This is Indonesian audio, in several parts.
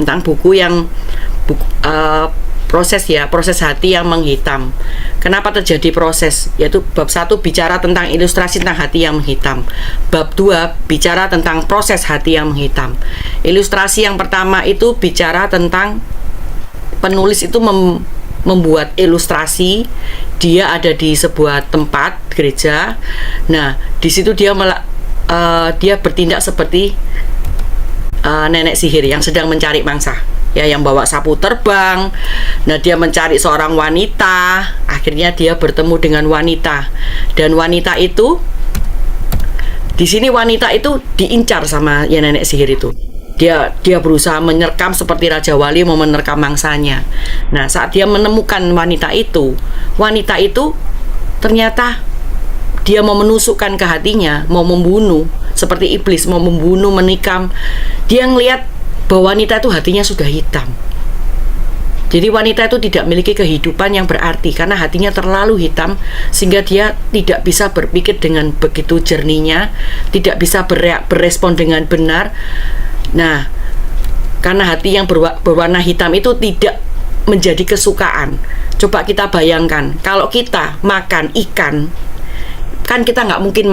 tentang proses hati yang menghitam. Kenapa terjadi proses? Yaitu bab 1 bicara tentang ilustrasi tentang hati yang menghitam. Bab 2 bicara tentang proses hati yang menghitam. Ilustrasi yang pertama itu bicara tentang penulis itu membuat ilustrasi. Dia ada di sebuah tempat gereja. Nah, di situ dia bertindak seperti nenek sihir yang sedang mencari mangsa. Ya, yang bawa sapu terbang. Nah, dia mencari seorang wanita. Akhirnya dia bertemu dengan wanita. Dan wanita itu, di sini wanita itu diincar sama ya nenek sihir itu. Dia berusaha menerkam seperti Raja Wali mau menerkam mangsanya. Nah, saat dia menemukan wanita itu ternyata dia mau menusukkan ke hatinya, mau membunuh, seperti iblis mau membunuh, menikam. Dia ngelihat bahwa wanita itu hatinya sudah hitam. Jadi wanita itu tidak memiliki kehidupan yang berarti karena hatinya terlalu hitam, sehingga dia tidak bisa berpikir dengan begitu jernihnya, tidak bisa berespon dengan benar. Nah, karena hati yang berwarna hitam itu tidak menjadi kesukaan. Coba kita bayangkan, kalau kita makan ikan, kan kita nggak mungkin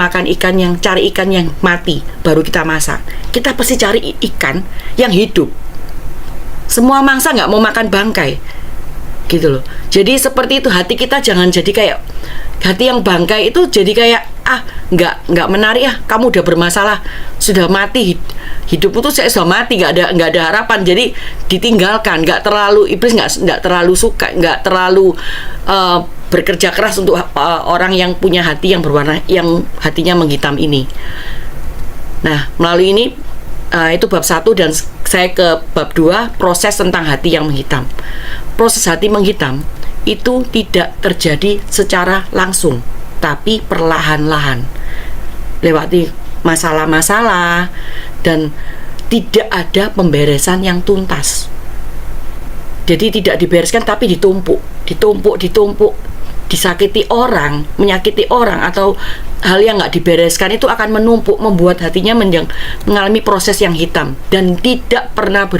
cari ikan yang mati baru kita masak. Kita pasti cari ikan yang hidup. Semua mangsa nggak mau makan bangkai, gitu loh. Jadi seperti itu, hati kita jangan jadi kayak hati yang bangkai itu, jadi kayak nggak menarik ya. Kamu udah bermasalah, sudah mati, hidupmu tuh saya sudah mati, nggak ada harapan. Jadi ditinggalkan, iblis nggak terlalu suka, nggak terlalu bekerja keras untuk orang yang punya hati yang berwarna, yang hatinya menghitam ini. Nah, melalui ini itu bab 1 dan saya ke bab 2, proses tentang hati yang menghitam. Proses hati menghitam itu tidak terjadi secara langsung, tapi perlahan-lahan, lewati masalah-masalah, dan tidak ada pemberesan yang tuntas. Jadi tidak dibereskan tapi ditumpuk, disakiti orang, menyakiti orang, atau hal yang nggak dibereskan itu akan menumpuk, membuat hatinya mengalami proses yang hitam dan tidak pernah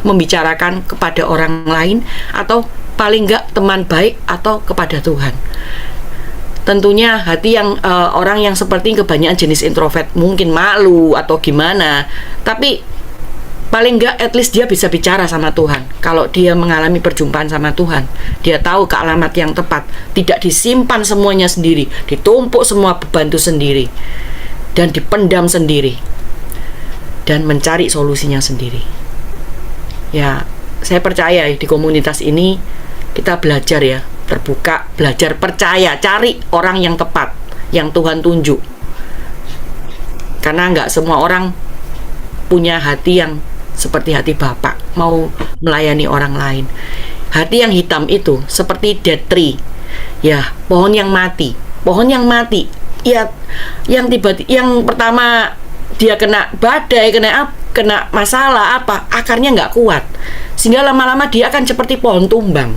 membicarakan kepada orang lain, atau paling nggak teman baik atau kepada Tuhan. Tentunya hati yang orang yang seperti kebanyakan jenis introvert mungkin malu atau gimana, tapi paling enggak at least dia bisa bicara sama Tuhan. Kalau dia mengalami perjumpaan sama Tuhan, dia tahu ke alamat yang tepat, tidak disimpan semuanya sendiri, ditumpuk semua beban itu sendiri, dan dipendam sendiri, dan mencari solusinya sendiri. Ya, saya percaya di komunitas ini kita belajar ya, terbuka, belajar percaya, cari orang yang tepat, yang Tuhan tunjuk. Karena enggak semua orang punya hati yang seperti hati Bapak, mau melayani orang lain. Hati yang hitam itu seperti dead tree, ya, pohon yang mati. Ya, yang pertama dia kena badai, kena masalah akarnya nggak kuat, sehingga lama-lama dia akan seperti pohon tumbang.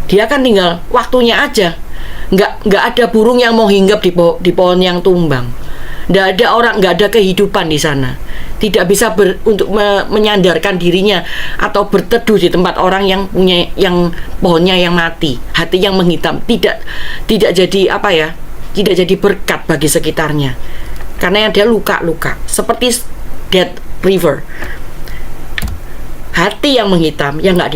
Dia akan tinggal waktunya aja. Nggak ada burung yang mau hinggap di pohon yang tumbang. Nggak ada orang, nggak ada kehidupan di sana. Tidak bisa untuk menyandarkan dirinya atau berteduh di tempat orang yang punya pohonnya yang mati, hati yang menghitam. Tidak jadi tidak jadi berkat bagi sekitarnya, karena yang dia luka-luka seperti dead river. Hati yang menghitam, yang nggak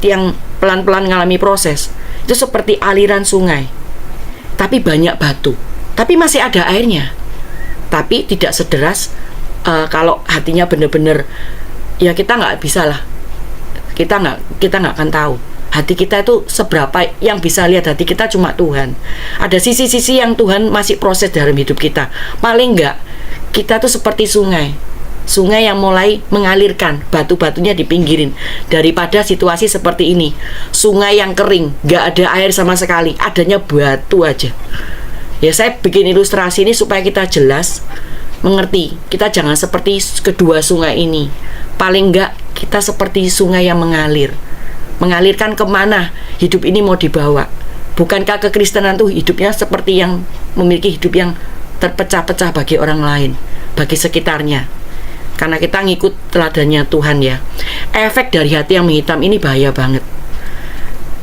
yang pelan-pelan mengalami proses, itu seperti aliran sungai, tapi banyak batu, tapi masih ada airnya, tapi tidak sederas kalau hatinya benar-benar, ya kita nggak bisa lah, kita nggak akan tahu hati kita itu seberapa. Yang bisa lihat hati kita cuma Tuhan. Ada sisi-sisi yang Tuhan masih proses dalam hidup kita. Paling nggak kita tuh seperti sungai yang mulai mengalirkan, batu-batunya dipinggirin. Daripada situasi seperti ini, sungai yang kering, nggak ada air sama sekali, adanya batu aja. Ya, saya bikin ilustrasi ini supaya kita jelas mengerti, kita jangan seperti kedua sungai ini. Paling enggak kita seperti sungai yang mengalirkan kemana hidup ini mau dibawa. Bukankah kekristenan tuh hidupnya seperti yang memiliki hidup yang terpecah-pecah bagi orang lain, bagi sekitarnya. karena kita ngikut teladannya Tuhan ya. Efek dari hati yang menghitam ini bahaya banget.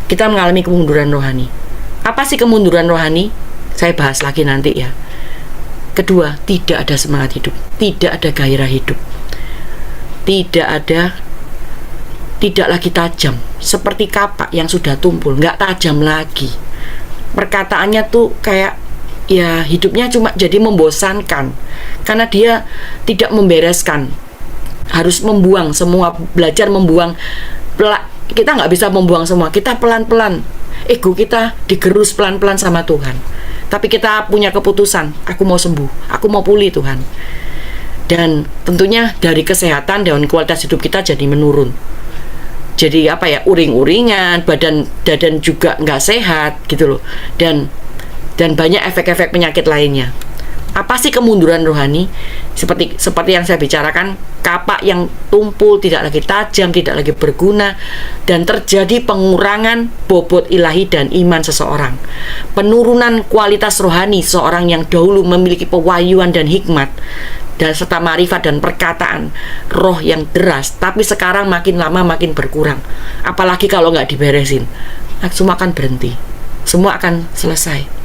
Kita mengalami kemunduran rohani. Apa sih kemunduran rohani? Saya bahas lagi nanti ya. Kedua, tidak ada semangat hidup, tidak ada gairah hidup, tidak lagi tajam, seperti kapak yang sudah tumpul, nggak tajam lagi. Perkataannya tuh kayak, ya hidupnya cuma jadi membosankan, karena dia tidak membereskan. Harus membuang semua, belajar membuang. Kita nggak bisa membuang semua, kita pelan-pelan. Ego kita digerus pelan-pelan sama Tuhan. Tapi kita punya keputusan, aku mau sembuh, aku mau pulih Tuhan. Dan tentunya dari kesehatan dan kualitas hidup kita jadi menurun. Jadi apa ya, uring-uringan, dadan juga nggak sehat gitu loh. Dan banyak efek-efek penyakit lainnya. Apa sih kemunduran rohani? Seperti yang saya bicarakan, kapak yang tumpul, tidak lagi tajam, tidak lagi berguna, dan terjadi pengurangan bobot ilahi dan iman seseorang. Penurunan kualitas rohani seseorang yang dahulu memiliki pewahyuan dan hikmat, dan serta marifat dan perkataan roh yang deras, tapi sekarang makin lama makin berkurang. Apalagi kalau nggak diberesin, semua akan berhenti, semua akan selesai.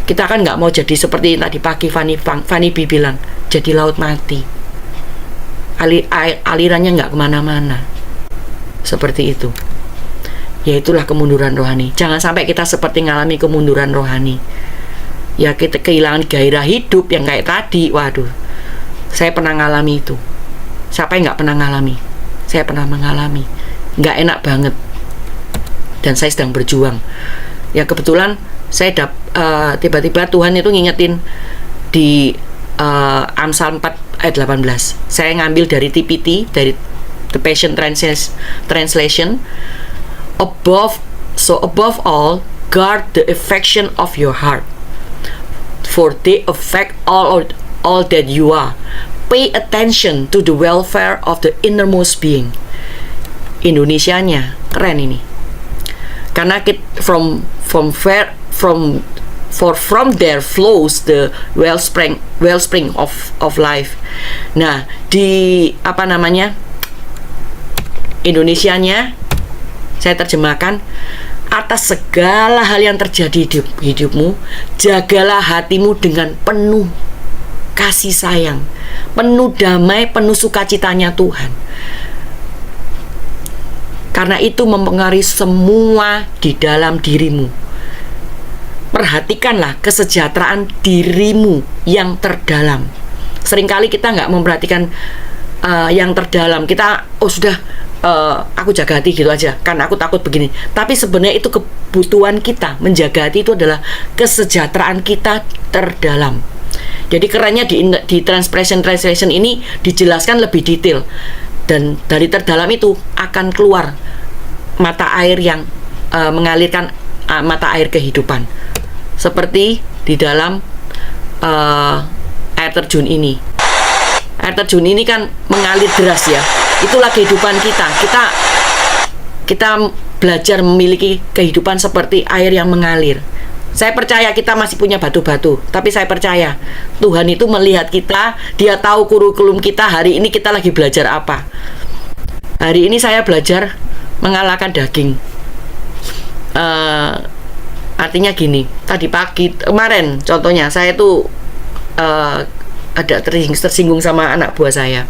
Kita kan nggak mau jadi seperti tadi pagi Fanny B bilang, jadi laut mati, alirannya nggak kemana-mana, seperti itu. Ya itulah kemunduran rohani. Jangan sampai kita seperti mengalami kemunduran rohani. Ya kita kehilangan gairah hidup yang kayak tadi. Waduh, saya pernah ngalami itu. Siapa yang nggak pernah ngalami? Saya pernah mengalami. Nggak enak banget. Dan saya sedang berjuang. Ya kebetulan saya tiba-tiba Tuhan itu ngingetin di Amsal 4 ayat 18. Saya ngambil dari TPT, dari The Passion Translation. Above all, guard the affection of your heart, for they affect all that you are. Pay attention to the welfare of the innermost being. Indonesianya keren ini. Karena from there flows the wellspring of life. Nah, di Indonesianya saya terjemahkan, atas segala hal yang terjadi di hidupmu, jagalah hatimu dengan penuh kasih sayang, penuh damai, penuh sukacitanya Tuhan. Karena itu mempengaruhi semua di dalam dirimu. Perhatikanlah kesejahteraan dirimu yang terdalam. Seringkali kita nggak memperhatikan yang terdalam. Kita aku jaga hati gitu aja, karena aku takut begini. Tapi sebenarnya itu kebutuhan kita. Menjaga hati itu adalah kesejahteraan kita terdalam. Jadi kerennya di translation ini dijelaskan lebih detail. Dan dari terdalam itu akan keluar mata air yang mengalirkan mata air kehidupan. Seperti di dalam air terjun ini. Air terjun ini kan mengalir deras ya. Itulah kehidupan kita. Kita belajar memiliki kehidupan seperti air yang mengalir. Saya percaya kita masih punya batu-batu, tapi saya percaya Tuhan itu melihat kita, Dia tahu kurikulum kita. Hari ini kita lagi belajar apa? Hari ini saya belajar mengalahkan daging. Artinya gini, tadi pagi kemarin contohnya saya tuh ada tersinggung sama anak buah saya.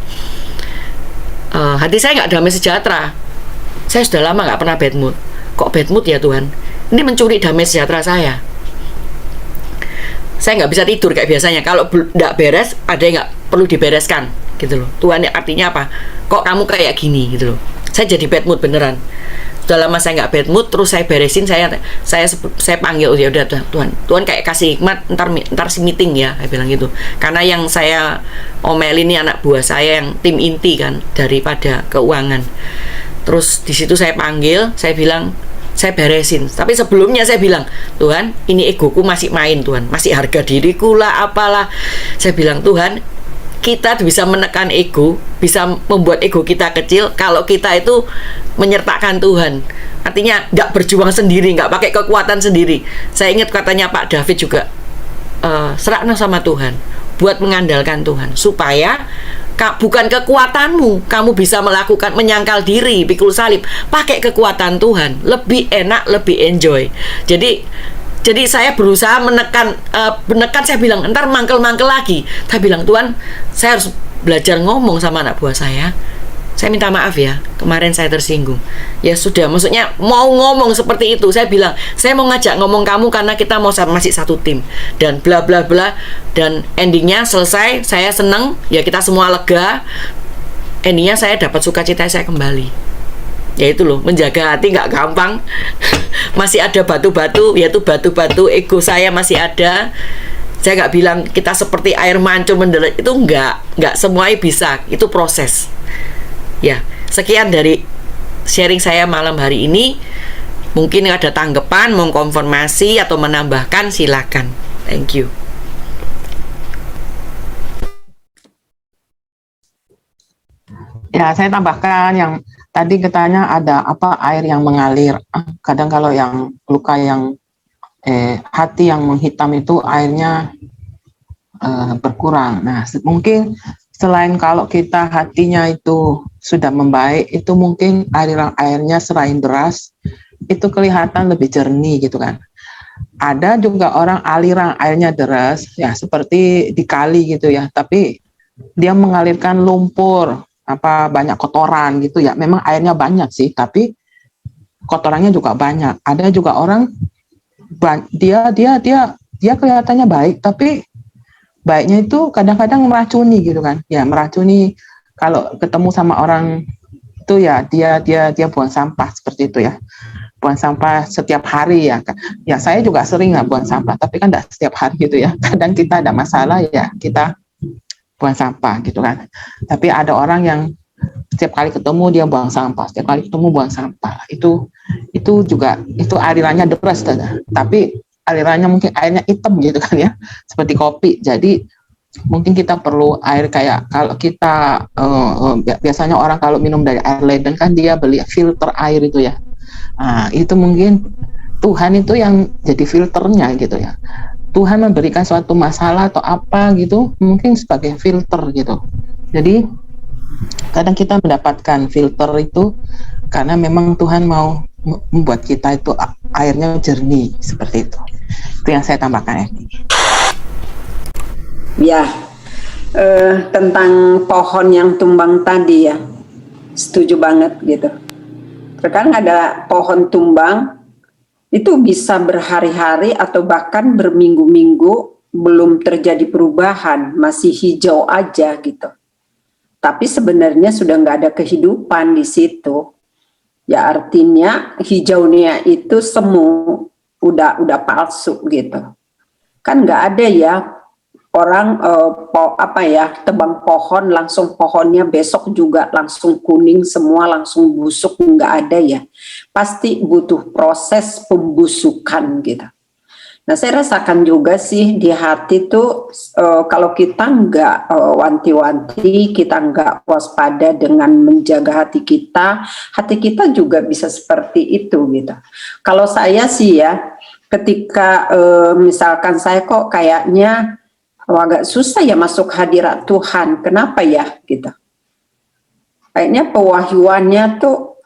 Hati saya nggak damai sejahtera. Saya sudah lama nggak pernah bad mood. Kok bad mood ya Tuhan? Ini mencuri damai sejahtera saya. Saya nggak bisa tidur kayak biasanya. Kalau nggak beres, ada yang nggak perlu dibereskan, gitu loh. Tuhan artinya apa? Kok kamu kayak gini, gitu loh. Saya jadi bad mood beneran. Sudah lama saya nggak bad mood, terus saya beresin, saya panggil, ya udah Tuhan kayak kasih hikmat, ntar si meeting ya, saya bilang gitu. Karena yang saya omelin ini anak buah saya yang tim inti kan daripada keuangan. Terus di situ saya panggil, saya bilang saya beresin. Tapi sebelumnya saya bilang, Tuhan, ini egoku masih main Tuhan, masih harga diriku lah, apalah. Saya bilang, Tuhan, kita bisa menekan ego, bisa membuat ego kita kecil kalau kita itu menyertakan Tuhan. Artinya nggak berjuang sendiri, nggak pakai kekuatan sendiri. Saya ingat katanya Pak David juga, serahkan sama Tuhan. buat mengandalkan Tuhan, supaya bukan kekuatanmu kamu bisa melakukan menyangkal diri, pikul salib. Pakai kekuatan Tuhan, lebih enak, lebih enjoy. Jadi saya berusaha menekan, saya bilang ntar mangkel-mangkel lagi. Saya bilang, Tuhan, saya harus belajar ngomong sama anak buah saya. Saya minta maaf ya, kemarin saya tersinggung. Ya sudah, maksudnya mau ngomong seperti itu. Saya bilang, saya mau ngajak ngomong kamu karena kita masih satu tim. Dan bla bla bla. Dan endingnya selesai, saya seneng. Ya kita semua lega. Endingnya saya dapat sukacita, saya kembali. Ya itu loh, menjaga hati nggak gampang. Masih ada batu-batu, yaitu batu-batu ego saya masih ada. Saya nggak bilang kita seperti air mancur mendelet. Itu nggak semuanya bisa. Itu proses. Ya, sekian dari sharing saya malam hari ini. Mungkin ada tanggapan, mau konfirmasi atau menambahkan, silakan. Thank you. Ya, saya tambahkan yang tadi katanya ada air yang mengalir. Kadang kalau yang luka yang hati yang menghitam itu airnya berkurang. Nah, mungkin selain kalau kita hatinya itu sudah membaik, itu mungkin aliran airnya selain deras, itu kelihatan lebih jernih gitu kan. Ada juga orang aliran airnya deras, ya seperti di kali gitu ya, tapi dia mengalirkan lumpur, banyak kotoran gitu ya. Memang airnya banyak sih, tapi kotorannya juga banyak. Ada juga orang dia kelihatannya baik, tapi baiknya itu kadang-kadang meracuni gitu kan. Ya, meracuni. Kalau ketemu sama orang itu ya dia buang sampah seperti itu ya. Buang sampah setiap hari ya. Ya saya juga sering nggak buang sampah, tapi kan tidak setiap hari gitu ya. Kadang kita ada masalah ya kita buang sampah gitu kan. Tapi ada orang yang setiap kali ketemu dia buang sampah, setiap kali ketemu buang sampah. Itu juga itu alirannya deras, tapi alirannya mungkin airnya hitam gitu kan ya, seperti kopi. Jadi mungkin kita perlu air kayak kalau kita biasanya orang kalau minum dari air ledeng kan dia beli filter air itu ya. Nah, itu mungkin Tuhan itu yang jadi filternya gitu ya. Tuhan memberikan suatu masalah atau apa gitu, mungkin sebagai filter gitu. Jadi kadang kita mendapatkan filter itu karena memang Tuhan mau membuat kita itu airnya jernih seperti itu. Itu yang saya tambahkan ya. Ya, tentang pohon yang tumbang tadi ya, setuju banget gitu. Terkadang ada pohon tumbang itu bisa berhari-hari atau bahkan berminggu-minggu belum terjadi perubahan, masih hijau aja gitu. Tapi sebenarnya sudah nggak ada kehidupan di situ. Ya artinya hijaunya itu semu, udah palsu gitu. Kan nggak ada ya orang tebang pohon langsung pohonnya besok juga langsung kuning semua, langsung busuk, nggak ada ya. Pasti butuh proses pembusukan gitu. Nah saya rasakan juga sih di hati tuh kalau kita nggak wanti-wanti, kita nggak waspada dengan menjaga hati kita juga bisa seperti itu gitu. Kalau saya sih ya, ketika misalkan saya kok kayaknya agak susah ya masuk hadirat Tuhan, kenapa ya gitu? Kayaknya pewahyuannya tuh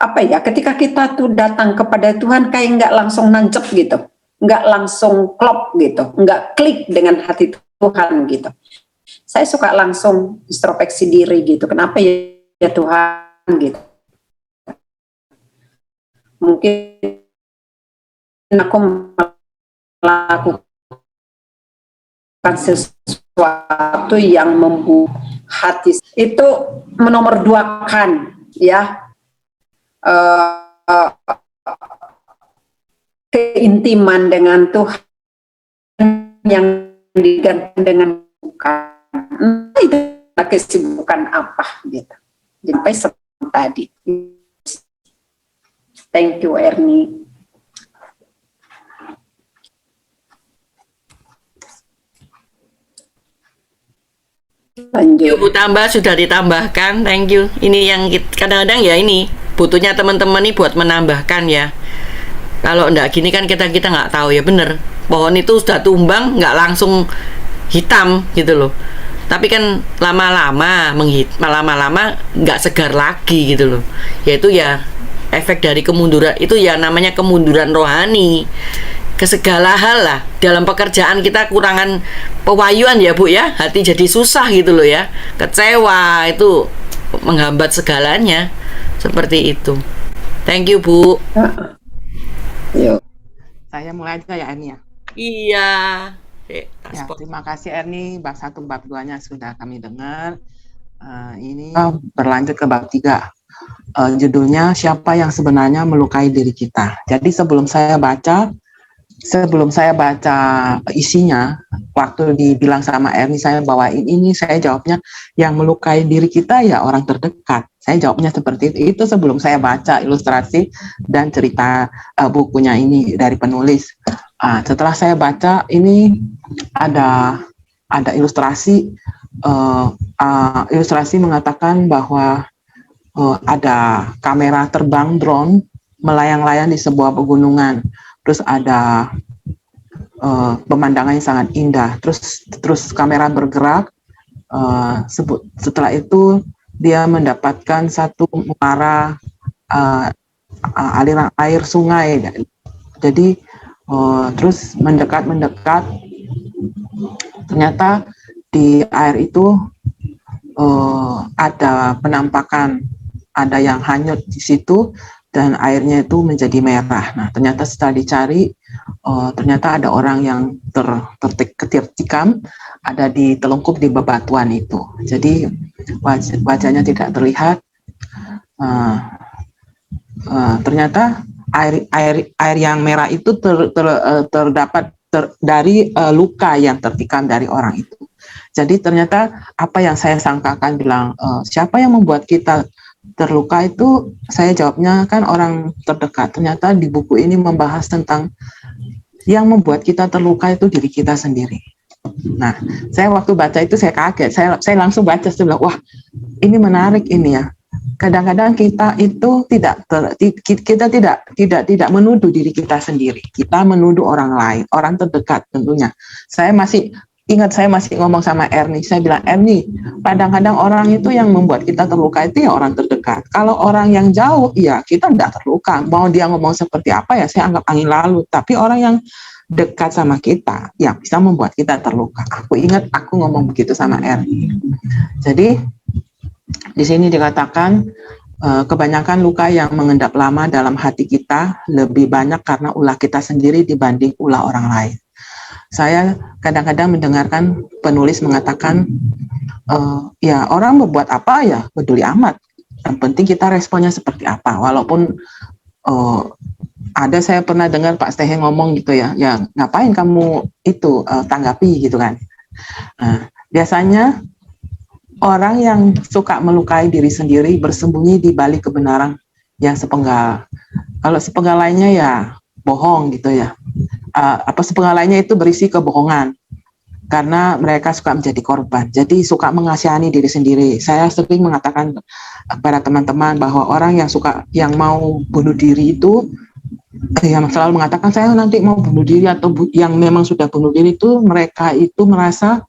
ketika kita tuh datang kepada Tuhan kayak nggak langsung nancep gitu, nggak langsung klop gitu, nggak klik dengan hati Tuhan gitu. Saya suka langsung introspeksi diri gitu, kenapa ya Tuhan gitu. Mungkin aku melakukan sesuatu yang membuat hati itu menomorduakan ya keintiman dengan Tuhan yang diganti dengan bukan itu kesibukan apa gitu. Sampai seperti tadi. Thank you Ernie. Lanjut. Bu tambah sudah ditambahkan, thank you. Ini yang kadang-kadang ya ini butuhnya teman-teman nih buat menambahkan ya. Kalau enggak gini kan kita nggak tahu ya, bener pohon itu sudah tumbang nggak langsung hitam gitu loh. Tapi kan lama-lama nggak segar lagi gitu loh. Yaitu ya efek dari kemunduran itu ya namanya kemunduran rohani. Ke segala hal lah. Dalam pekerjaan kita kurangan pewahyuan ya Bu ya. Hati jadi susah gitu loh ya. Kecewa itu menghambat segalanya. Seperti itu. Thank you Bu. Yuk. Saya mulai aja ya Erni ya. Iya. Ya, terima kasih Erni, bab 1, bab 2-nya sudah kami dengar. Ini berlanjut ke bab 3. Judulnya Siapa yang Sebenarnya Melukai Diri Kita. Jadi sebelum saya baca isinya, waktu dibilang sama Erni saya bawain ini, saya jawabnya yang melukai diri kita ya orang terdekat. Saya jawabnya seperti itu. Itu sebelum saya baca ilustrasi dan cerita bukunya ini dari penulis. Setelah saya baca ini ada ilustrasi mengatakan bahwa ada kamera terbang drone melayang-layang di sebuah pegunungan. Terus ada pemandangan yang sangat indah. Terus kamera bergerak. Setelah itu dia mendapatkan satu muara aliran air sungai. Jadi terus mendekat. Ternyata di air itu ada penampakan, ada yang hanyut di situ. Dan airnya itu menjadi merah. Nah, ternyata setelah dicari, ternyata ada orang yang ketikam, ada di telungkup di bebatuan itu. Jadi wajahnya tidak terlihat. Ternyata air yang merah itu terdapat dari luka yang tertikam dari orang itu. Jadi ternyata apa yang saya sangkakan bilang siapa yang membuat kita terluka itu, saya jawabnya kan orang terdekat. Ternyata di buku ini membahas tentang yang membuat kita terluka itu diri kita sendiri. Nah, saya waktu baca itu saya kaget. Saya langsung baca, saya bilang, wah ini menarik ini ya. Kadang-kadang kita itu tidak menuduh diri kita sendiri. Kita menuduh orang lain, orang terdekat tentunya. Saya masih ngomong sama Erni, saya bilang, Erni, kadang-kadang orang itu yang membuat kita terluka itu ya orang terdekat. Kalau orang yang jauh, ya kita tidak terluka. Mau dia ngomong seperti apa ya, saya anggap angin lalu. Tapi orang yang dekat sama kita, ya bisa membuat kita terluka. Aku ingat aku ngomong begitu sama Erni. Jadi, di sini dikatakan, kebanyakan luka yang mengendap lama dalam hati kita lebih banyak karena ulah kita sendiri dibanding ulah orang lain. Saya kadang-kadang mendengarkan penulis mengatakan, ya orang berbuat apa ya peduli amat. Yang penting kita responnya seperti apa. Walaupun ada saya pernah dengar Pak Stehe ngomong gitu ya, ya ngapain kamu itu tanggapi gitu kan. Biasanya orang yang suka melukai diri sendiri bersembunyi di balik kebenaran yang sepenggal. Kalau sepenggal lainnya ya bohong gitu ya. Sepenggal lainnya itu berisi kebohongan karena mereka suka menjadi korban, jadi suka mengasihani diri sendiri. Saya sering mengatakan kepada teman-teman bahwa orang yang mau bunuh diri itu yang selalu mengatakan saya nanti mau bunuh diri, atau yang memang sudah bunuh diri itu mereka itu merasa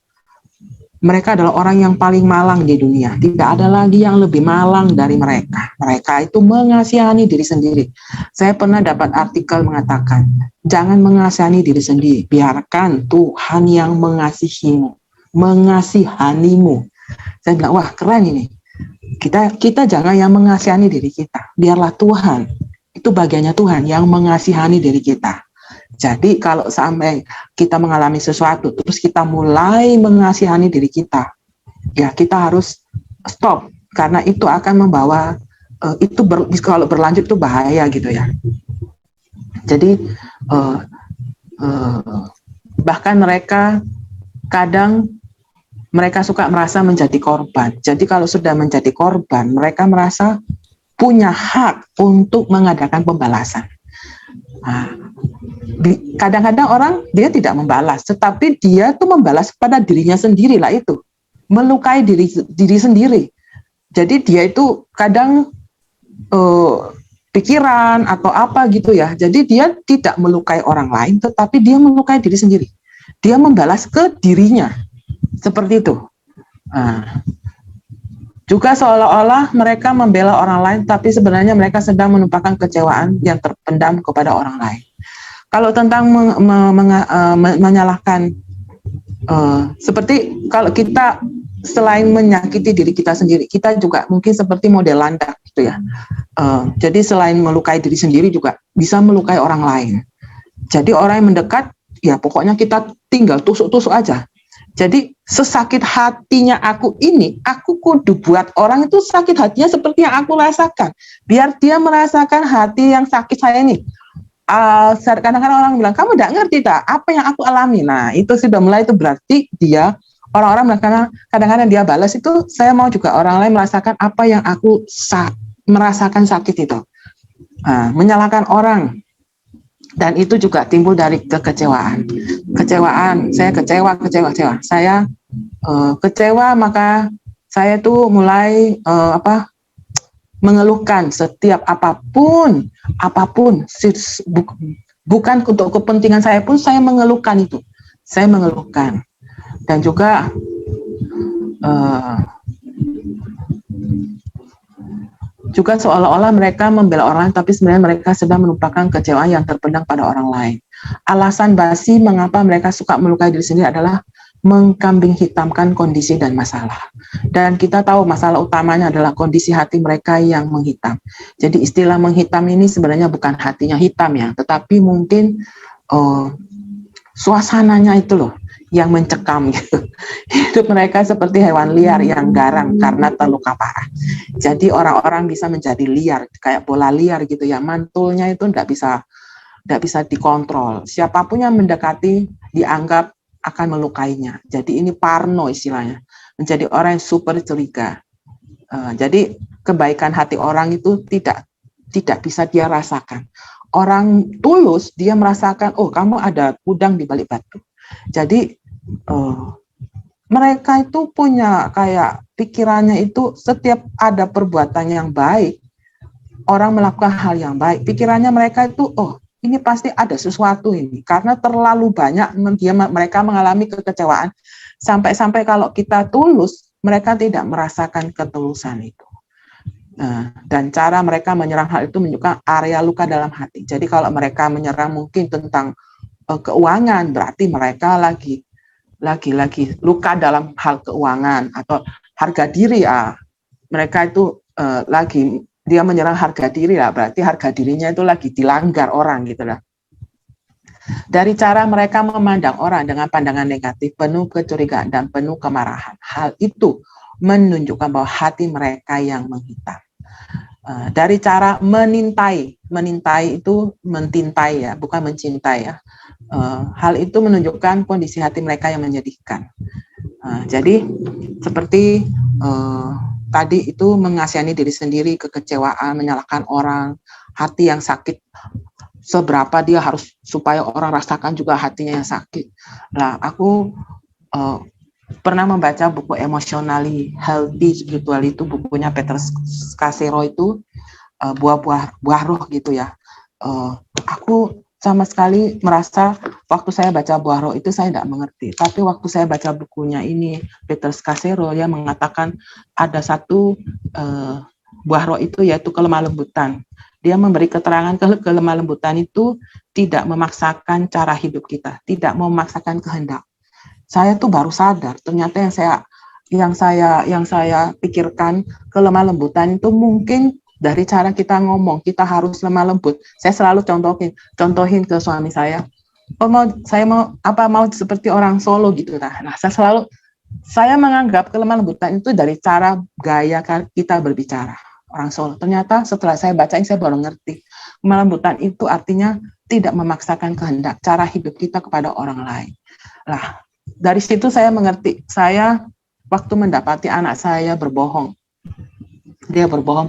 mereka adalah orang yang paling malang di dunia. Tidak ada lagi yang lebih malang dari mereka. Mereka itu mengasihani diri sendiri. Saya pernah dapat artikel mengatakan, jangan mengasihani diri sendiri. Biarkan Tuhan yang mengasihimu. Mengasihanimu. Saya bilang, wah keren ini. Kita jangan yang mengasihani diri kita. Biarlah Tuhan. Itu bagiannya Tuhan yang mengasihani diri kita. Jadi kalau sampai kita mengalami sesuatu, terus kita mulai mengasihani diri kita, ya kita harus stop, karena itu akan membawa, kalau berlanjut itu bahaya gitu ya. Jadi bahkan mereka suka merasa menjadi korban. Jadi kalau sudah menjadi korban, mereka merasa punya hak untuk mengadakan pembalasan. Kadang-kadang orang dia tidak membalas, tetapi dia tuh membalas pada dirinya sendiri lah, itu melukai diri sendiri. Jadi dia itu kadang pikiran atau apa gitu ya. Jadi dia tidak melukai orang lain, tetapi dia melukai diri sendiri. Dia membalas ke dirinya seperti itu. Nah, juga seolah-olah mereka membela orang lain, tapi sebenarnya mereka sedang menumpahkan kecewaan yang terpendam kepada orang lain. Kalau tentang menyalahkan, seperti kalau kita selain menyakiti diri kita sendiri, kita juga mungkin seperti model landak gitu ya. Jadi selain melukai diri sendiri juga bisa melukai orang lain. Jadi orang yang mendekat, ya pokoknya kita tinggal tusuk-tusuk aja. Jadi sesakit hatinya aku ini, aku kudu buat orang itu sakit hatinya seperti yang aku rasakan. Biar dia merasakan hati yang sakit saya ini. Kadang-kadang orang bilang, kamu tidak ngerti tak apa yang aku alami. Nah, itu sudah mulai, itu berarti dia, orang-orang kadang-kadang dia balas itu, saya mau juga orang lain merasakan apa yang aku merasakan sakit itu. Menyalahkan orang. Dan itu juga timbul dari kekecewaan. Saya kecewa. Saya kecewa, maka saya tuh mulai mengeluhkan setiap apapun, bukan untuk kepentingan saya pun saya mengeluhkan itu. Saya mengeluhkan. Dan juga juga seolah-olah mereka membela orang lain, tapi sebenarnya mereka sedang menumpahkan kecewaan yang terpendam pada orang lain. Alasan basi mengapa mereka suka melukai diri sendiri adalah mengkambing hitamkan kondisi dan masalah. Dan kita tahu masalah utamanya adalah kondisi hati mereka yang menghitam. Jadi istilah menghitam ini sebenarnya bukan hatinya hitam ya, tetapi mungkin suasananya itu loh yang mencekam gitu. Hidup mereka seperti hewan liar yang garang karena terluka parah. Jadi orang-orang bisa menjadi liar, kayak bola liar gitu ya. Mantulnya itu tidak bisa dikontrol. Siapapun yang mendekati dianggap akan melukainya. Jadi ini parno istilahnya. Menjadi orang yang super curiga. Jadi kebaikan hati orang itu tidak bisa dia rasakan. Orang tulus dia merasakan, oh kamu ada udang di balik batu. Jadi mereka itu punya kayak pikirannya itu setiap ada perbuatan yang baik, orang melakukan hal yang baik, pikirannya mereka itu, oh ini pasti ada sesuatu ini, karena terlalu banyak mereka mengalami kekecewaan, sampai-sampai kalau kita tulus, mereka tidak merasakan ketulusan itu. Dan cara mereka menyerang hal itu menunjukkan area luka dalam hati. Jadi kalau mereka menyerang mungkin tentang keuangan, berarti mereka lagi luka dalam hal keuangan atau harga diri ya. Mereka itu lagi dia menyerang harga diri lah, berarti harga dirinya itu lagi dilanggar orang gitu lah. Dari cara mereka memandang orang dengan pandangan negatif, penuh kecurigaan dan penuh kemarahan. Hal itu menunjukkan bahwa hati mereka yang menghitam. Dari cara menintai itu mentintai ya, bukan mencintai ya. Hal itu menunjukkan kondisi hati mereka yang menyedihkan. Jadi seperti tadi itu mengasihani diri sendiri, kekecewaan, menyalahkan orang, hati yang sakit, seberapa dia harus supaya orang rasakan juga hatinya yang sakit. Nah, aku pernah membaca buku Emotionally Healthy Spiritual, itu bukunya Peter Scazzero itu buah roh gitu ya. Aku sama sekali merasa waktu saya baca buah roh itu saya tidak mengerti. Tapi waktu saya baca bukunya ini, Peter Scazzero, dia mengatakan ada satu buah roh itu yaitu kelemah lembutan. Dia memberi keterangan kelemah lembutan itu tidak memaksakan cara hidup kita, tidak memaksakan kehendak. Saya tuh baru sadar ternyata yang saya pikirkan kelemah lembutan itu mungkin dari cara kita ngomong, kita harus lemah lembut. Saya selalu contohin ke suami saya. Saya mau seperti orang Solo gitu. Nah, saya menganggap kelemah lembutan itu dari cara gaya kita berbicara orang Solo. Ternyata setelah saya bacain saya baru ngerti. Kelemah lembutan itu artinya tidak memaksakan kehendak cara hidup kita kepada orang lain. Nah, dari situ saya mengerti. Saya waktu mendapati anak saya berbohong. Dia berbohong,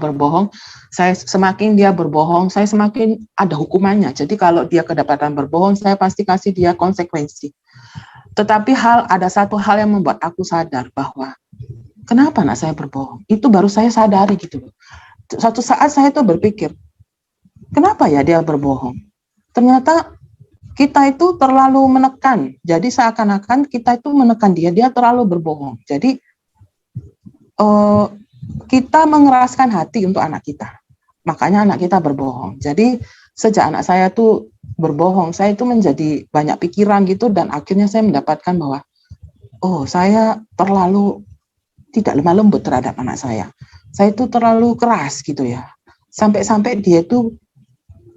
semakin dia berbohong, saya semakin ada hukumannya. Jadi kalau dia kedapatan berbohong, saya pasti kasih dia konsekuensi. Tetapi ada satu hal yang membuat aku sadar bahwa kenapa anak saya berbohong? Itu baru saya sadari gitu. Suatu saat saya tuh berpikir, kenapa ya dia berbohong? Ternyata kita itu terlalu menekan. Jadi seakan-akan kita itu menekan dia terlalu berbohong. Jadi eh, kita mengeraskan hati untuk anak kita. Makanya anak kita berbohong. Jadi sejak anak saya tuh berbohong, saya itu menjadi banyak pikiran gitu, dan akhirnya saya mendapatkan bahwa oh, saya terlalu tidak lemah lembut terhadap anak saya. Saya itu terlalu keras gitu ya. Sampai-sampai dia itu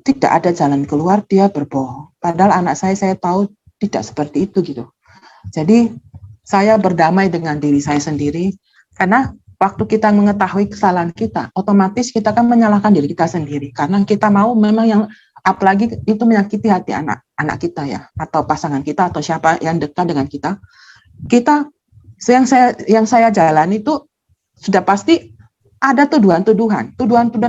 tidak ada jalan keluar, dia berbohong. Padahal anak saya tahu tidak seperti itu gitu. Jadi saya berdamai dengan diri saya sendiri, karena waktu kita mengetahui kesalahan kita, otomatis kita kan menyalahkan diri kita sendiri, karena kita mau memang yang apalagi itu menyakiti hati anak kita ya, atau pasangan kita, atau siapa yang dekat dengan kita. Yang saya jalani itu sudah pasti ada tuduhan-tuduhan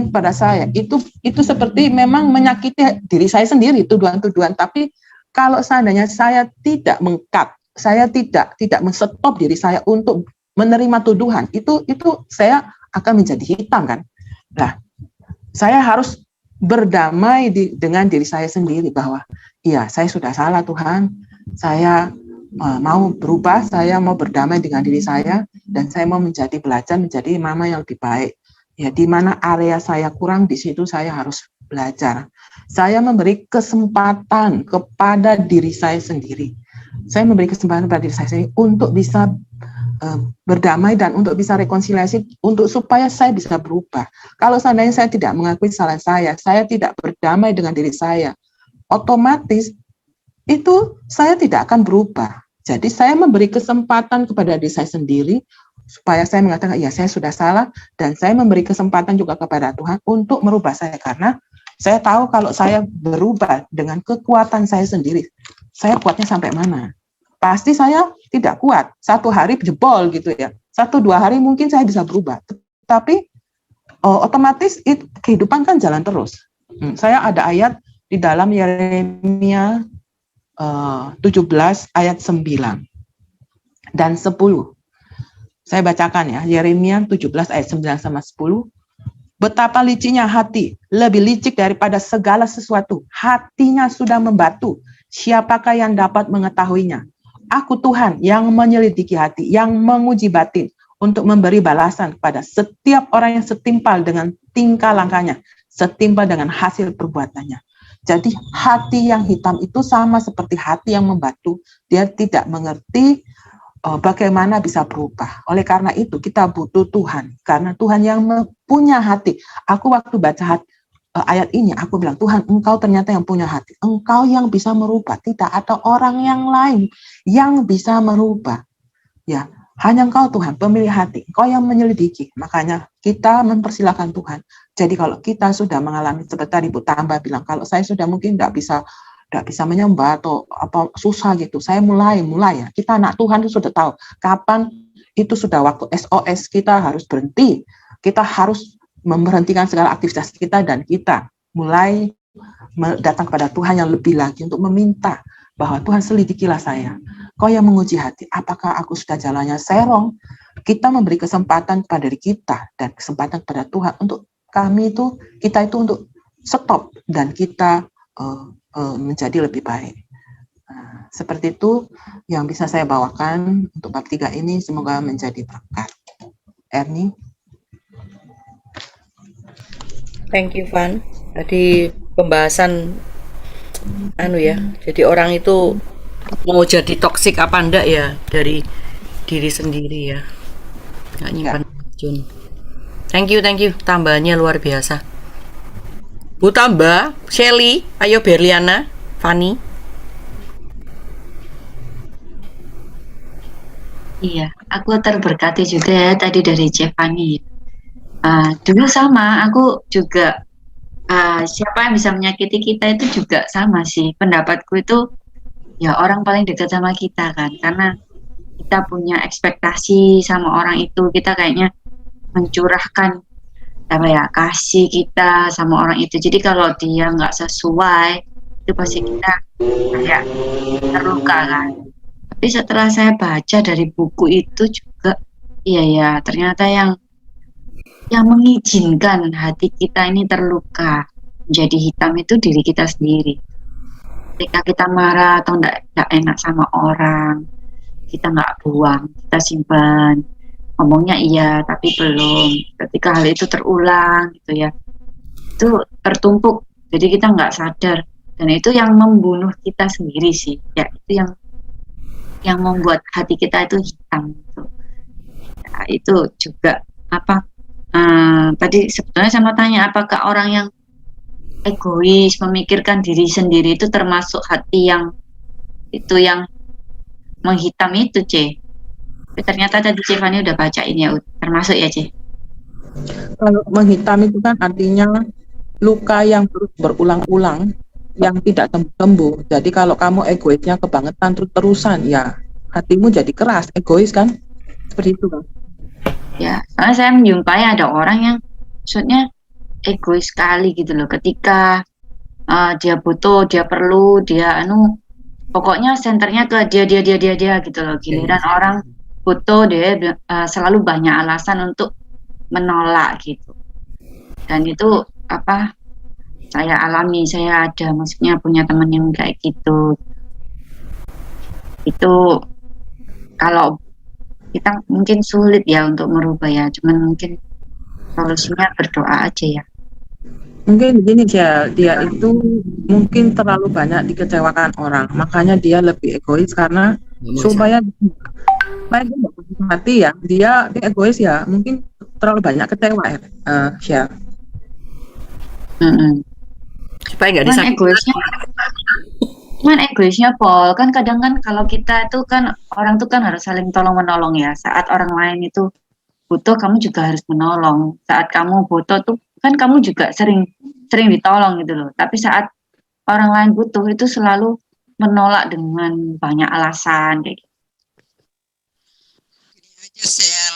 pada saya. Itu seperti memang menyakiti diri saya sendiri, tuduhan-tuduhan. Tapi kalau seandainya saya tidak mengkat, saya tidak men-stop diri saya untuk menerima tuduhan, itu saya akan menjadi hitam kan. Nah, saya harus berdamai dengan diri saya sendiri bahwa iya, saya sudah salah Tuhan, saya mau berubah, saya mau berdamai dengan diri saya, dan saya mau belajar menjadi mama yang lebih baik. Ya, di mana area saya kurang, di situ saya harus belajar. Saya memberi kesempatan kepada diri saya sendiri. Saya memberi kesempatan kepada diri saya sendiri untuk bisa berdamai dan untuk bisa rekonsiliasi, untuk supaya saya bisa berubah. Kalau seandainya saya tidak mengakui kesalahan saya tidak berdamai dengan diri saya, otomatis itu saya tidak akan berubah. Jadi saya memberi kesempatan kepada diri saya sendiri supaya saya mengatakan ya, saya sudah salah, dan saya memberi kesempatan juga kepada Tuhan untuk merubah saya, karena saya tahu kalau saya berubah dengan kekuatan saya sendiri, saya kuatnya sampai mana. Pasti saya tidak kuat. Satu hari jebol gitu ya. 1-2 hari mungkin saya bisa berubah. Tapi otomatis kehidupan kan jalan terus. Saya ada ayat di dalam Yeremia 17 ayat 9 dan 10. Saya bacakan ya, Yeremia 17 ayat 9 sama 10. Betapa liciknya hati, lebih licik daripada segala sesuatu. Hatinya sudah membatu. Siapakah yang dapat mengetahuinya? Aku Tuhan yang menyelidiki hati, yang menguji batin, untuk memberi balasan kepada setiap orang yang setimpal dengan tingkah langkahnya, setimpal dengan hasil perbuatannya. Jadi hati yang hitam itu sama seperti hati yang membatu. Dia tidak mengerti bagaimana bisa berubah. Oleh karena itu kita butuh Tuhan, karena Tuhan yang punya hati. Aku waktu baca ayat ini, aku bilang, Tuhan, Engkau ternyata yang punya hati. Engkau yang bisa merubah. Tidak ada orang yang lain yang bisa merubah. Ya, hanya Engkau Tuhan, pemilik hati. Engkau yang menyelidiki. Makanya kita mempersilahkan Tuhan. Jadi kalau kita sudah mengalami, seperti Ibu Tambah bilang, kalau saya sudah mungkin tidak bisa menyembah atau apa susah gitu, saya mulai ya. Kita anak Tuhan itu sudah tahu kapan itu sudah waktu SOS, kita harus berhenti. Kita harus memberhentikan segala aktivitas kita, dan kita mulai datang kepada Tuhan yang lebih lagi untuk meminta bahwa Tuhan, selidikilah saya. Kau yang menguji hati, apakah aku sudah jalannya serong? Kita memberi kesempatan kepada diri kita dan kesempatan kepada Tuhan untuk kita itu untuk stop dan kita menjadi lebih baik. Nah, seperti itu yang bisa saya bawakan untuk bab 3 ini, semoga menjadi berkat. Ernie. Thank you, Van. Tadi pembahasan jadi orang itu mau jadi toksik apa enggak ya dari diri sendiri ya. Nggak nyimpan racun. Thank you. Tambahannya luar biasa. Bu Tambah, Shelly, ayo Berliana, Fanny. Iya, aku terberkati juga ya tadi dari Fanny. Dulu sama, aku juga siapa yang bisa menyakiti kita itu juga sama sih. Pendapatku itu ya orang paling dekat sama kita kan, karena kita punya ekspektasi sama orang itu, kita kayaknya mencurahkan kasih kita sama orang itu. Jadi kalau dia nggak sesuai, itu pasti kita kayak terluka kan. Tapi setelah saya baca dari buku itu juga, iya ya, ternyata yang mengizinkan hati kita ini terluka menjadi hitam itu diri kita sendiri. Ketika kita marah atau nggak enak sama orang, kita nggak buang, kita simpan, ngomongnya iya tapi belum. Ketika hal itu terulang gitu ya, itu tertumpuk. Jadi kita nggak sadar, dan itu yang membunuh kita sendiri sih. Ya itu yang membuat hati kita itu hitam. Gitu. Ya, itu juga apa? Tadi sebetulnya saya mau tanya, apakah orang yang egois, memikirkan diri sendiri itu termasuk hati yang menghitam itu, C? Tapi ternyata tadi Cevani udah bacain ya, termasuk ya, C? Kalau menghitam itu kan artinya luka yang terus berulang-ulang, yang tidak sembuh. Jadi kalau kamu egoisnya kebangetan terus-terusan, ya hatimu jadi keras, egois kan? Seperti itu kan? Ya, soalnya saya menjumpai ada orang yang maksudnya egois sekali gitu loh. Ketika dia butuh, dia perlu, dia pokoknya senternya ke dia gitu loh. Giliran orang butuh, dia selalu banyak alasan untuk menolak gitu. Dan itu apa? Saya alami, saya ada maksudnya punya teman yang kayak gitu. Itu kalau kita mungkin sulit ya untuk merubah ya, cuman mungkin solusinya berdoa aja ya. Mungkin begini dia itu mungkin terlalu banyak dikecewakan orang, makanya dia lebih egois karena supaya dia nggak punya hati ya, dia egois ya, mungkin terlalu banyak kecewa ya. Supaya nggak disakiti. Cuman egoisnya Paul, kan kadang kan kalau kita tuh kan orang tuh kan harus saling tolong menolong ya. Saat orang lain itu butuh, kamu juga harus menolong. Saat kamu butuh tuh kan kamu juga sering ditolong gitu loh. Tapi saat orang lain butuh itu selalu menolak dengan banyak alasan kayak gitu. Gini aja Sel,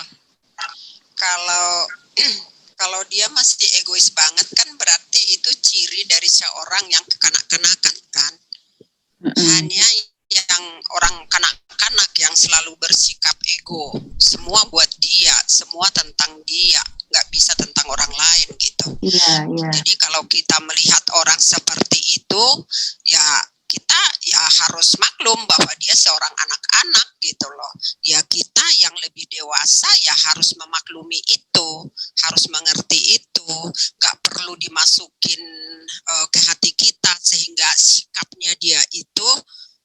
kalau dia masih egois banget kan berarti itu ciri dari seorang yang kekanak-kanakan kan. Hanya yang orang kanak-kanak yang selalu bersikap ego, semua buat dia, semua tentang dia, nggak bisa tentang orang lain gitu. Iya. Jadi kalau kita melihat orang seperti itu, ya kita ya harus maklum bahwa dia seorang anak-anak gitu loh. Ya kita yang lebih dewasa ya harus memaklumi itu, harus mengerti itu, nggak perlu dimasukin ke hati kita sehingga sikapnya dia itu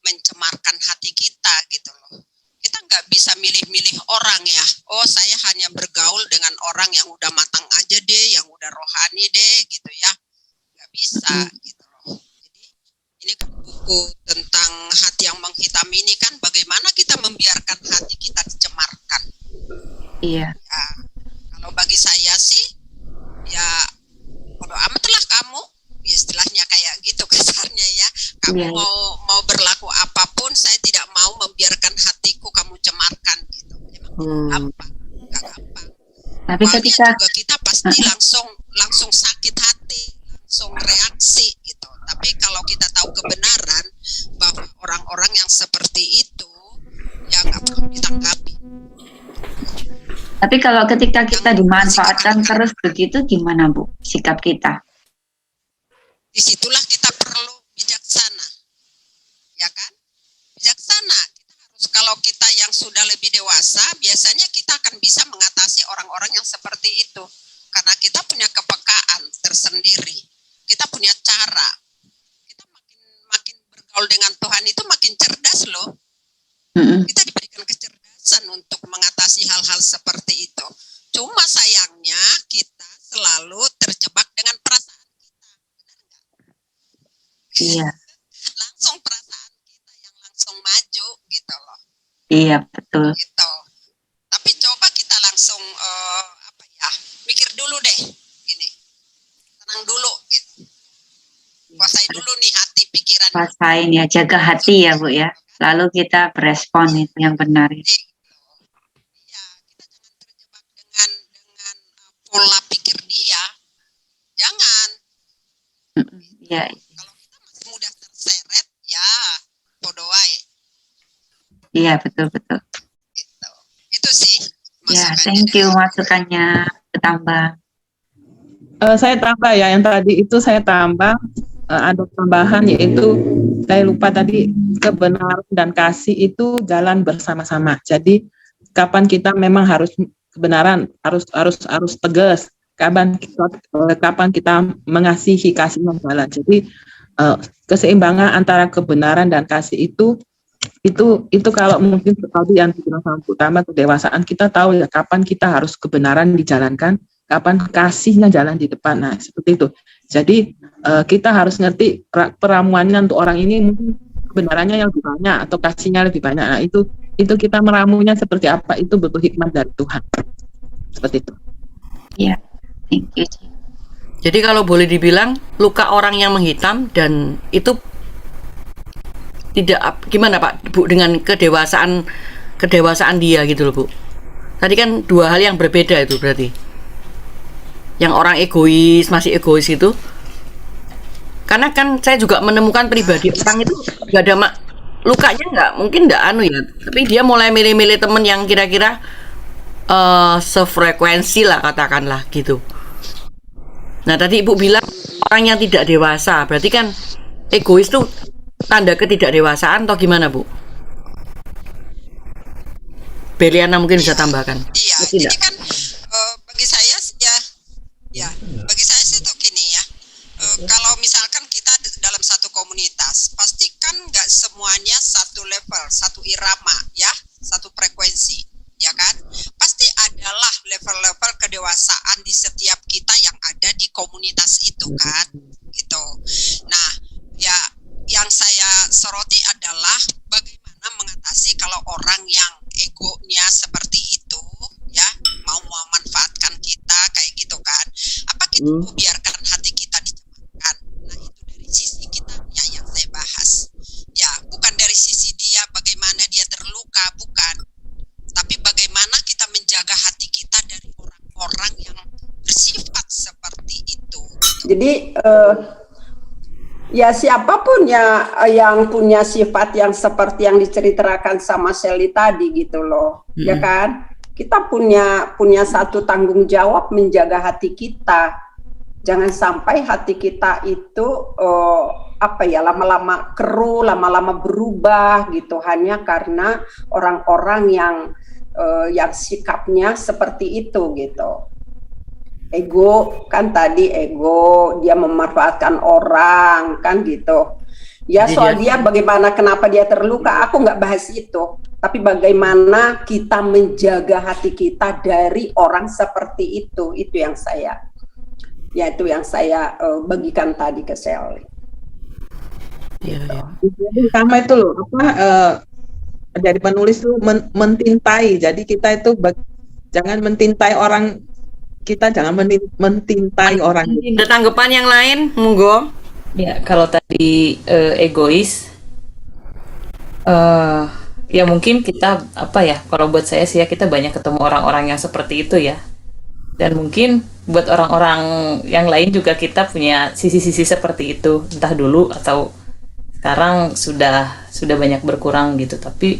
mencemarkan hati kita gitu loh. Kita nggak bisa milih-milih orang ya. Oh saya hanya bergaul dengan orang yang udah matang aja deh, yang udah rohani deh gitu ya. Nggak bisa gitu loh. Jadi ini kan buku tentang hati yang menghitam ini kan bagaimana kita membiarkan hati kita dicemarkan. Iya. Ya, kalau bagi saya sih ya bodo amatlah kamu, ya istilahnya kayak gitu kasarnya ya. Kamu mau berlaku apapun, saya tidak mau membiarkan hatiku kamu cemarkan gitu. Emang gampang, nggak gampang. Tapi ketika juga kita pasti langsung sakit hati, langsung reaksi gitu. Tapi kalau kita tahu kebenaran bahwa orang-orang yang seperti itu ya nggak perlu ditanggapi. Tapi kalau ketika kita dimanfaatkan terus begitu, gimana Bu sikap kita? Disitulah kita perlu bijaksana, ya kan? Bijaksana. Kita harus, kalau kita yang sudah lebih dewasa, biasanya kita akan bisa mengatasi orang-orang yang seperti itu, karena kita punya kepekaan tersendiri. Kita punya cara. Kita makin bergaul dengan Tuhan itu makin cerdas loh. Kita diberikan kecerdasan untuk mengatasi hal-hal seperti itu. Cuma sayangnya kita selalu terjebak dengan perasaan kita, benar nggak? Iya. Langsung perasaan kita yang langsung maju gitu loh. Iya betul. Gitu. Tapi coba kita langsung mikir dulu deh, gini, tenang dulu gitu. Kuasai dulu nih hati pikiran. Kuasain ya, jaga hati ya Bu ya. Lalu kita berespon itu yang benar. Ya, kita jangan terjebak dengan pola pikir dia. Jangan. Iya. Kalau kita masih mudah terseret, ya bodoh wae. Iya betul. Gitu. Itu sih. Ya, thank you masukannya bertambah. Saya tambah ya, yang tadi itu saya tambah ada tambahan yaitu saya lupa tadi, kebenaran dan kasih itu jalan bersama-sama. Jadi kapan kita memang harus kebenaran, harus tegas. Kapan kita mengasihi kasih yang jalan. Jadi keseimbangan antara kebenaran dan kasih itu kalau mungkin tadi yang dibilang sama utama kedewasaan, kita tahu ya kapan kita harus kebenaran dijalankan, kapan kasihnya jalan di depan. Nah, seperti itu. Jadi kita harus ngerti peramuannya untuk orang ini mungkin kebenarannya yang lebih banyak atau kasihnya lebih banyak. Nah, itu kita meramunya seperti apa, itu butuh hikmat dari Tuhan. Seperti itu. Iya, thank you. Jadi kalau boleh dibilang luka orang yang menghitam dan itu tidak gimana Pak Bu dengan kedewasaan dia gitu loh Bu. Tadi kan dua hal yang berbeda itu berarti. Yang orang masih egois itu. Karena kan saya juga menemukan pribadi orang itu nggak ada lukanya mungkin nggak ya. Tapi dia mulai milih-milih temen yang kira-kira sefrekuensi lah katakanlah gitu. Nah tadi Ibu bilang orang yang tidak dewasa, berarti kan egois tuh tanda ketidakdewasaan atau gimana Bu? Beliana mungkin bisa tambahkan. Iya, jadi kan bagi saya bagi saya sih tuh gini ya. Kalau misalkan kita dalam satu komunitas, pasti kan nggak semuanya satu level, satu irama ya, satu frekuensi, ya kan? Pasti adalah level-level kedewasaan di setiap kita yang ada di komunitas itu kan, gitu. Nah, ya yang saya soroti adalah bagaimana mengatasi kalau orang yang egonya seperti itu, ya, mau memanfaatkan kita kayak gitu kan? Apa kita mau biarkan hati kita dicemarkan? Nah, itu dari sisi kitanya yang saya bahas. Ya, bukan dari sisi dia bagaimana dia terluka, bukan. Tapi bagaimana kita menjaga hati kita dari orang-orang yang bersifat seperti itu. Jadi ya siapapun yang punya sifat yang seperti yang diceritakan sama Shelly tadi gitu loh, ya kan? Kita punya satu tanggung jawab menjaga hati kita. Jangan sampai hati kita itu lama-lama keruh, lama-lama berubah gitu hanya karena orang-orang yang sikapnya seperti itu gitu. Ego kan tadi dia memanfaatkan orang kan gitu. Ya soal dia bagaimana kenapa dia terluka aku nggak bahas itu. Tapi bagaimana kita menjaga hati kita dari orang seperti itu yang saya bagikan tadi ke Shelly. Iya. Sama itu loh dari penulis tuh mentintai. Jadi kita itu jangan mentintai orang. Kita jangan mentintai orang. Ada tanggapan yang lain, monggo. Ya, kalau tadi egois, ya mungkin kita kalau buat saya sih ya kita banyak ketemu orang-orang yang seperti itu ya. Dan mungkin buat orang-orang yang lain juga kita punya sisi-sisi seperti itu, entah dulu atau sekarang sudah banyak berkurang gitu. Tapi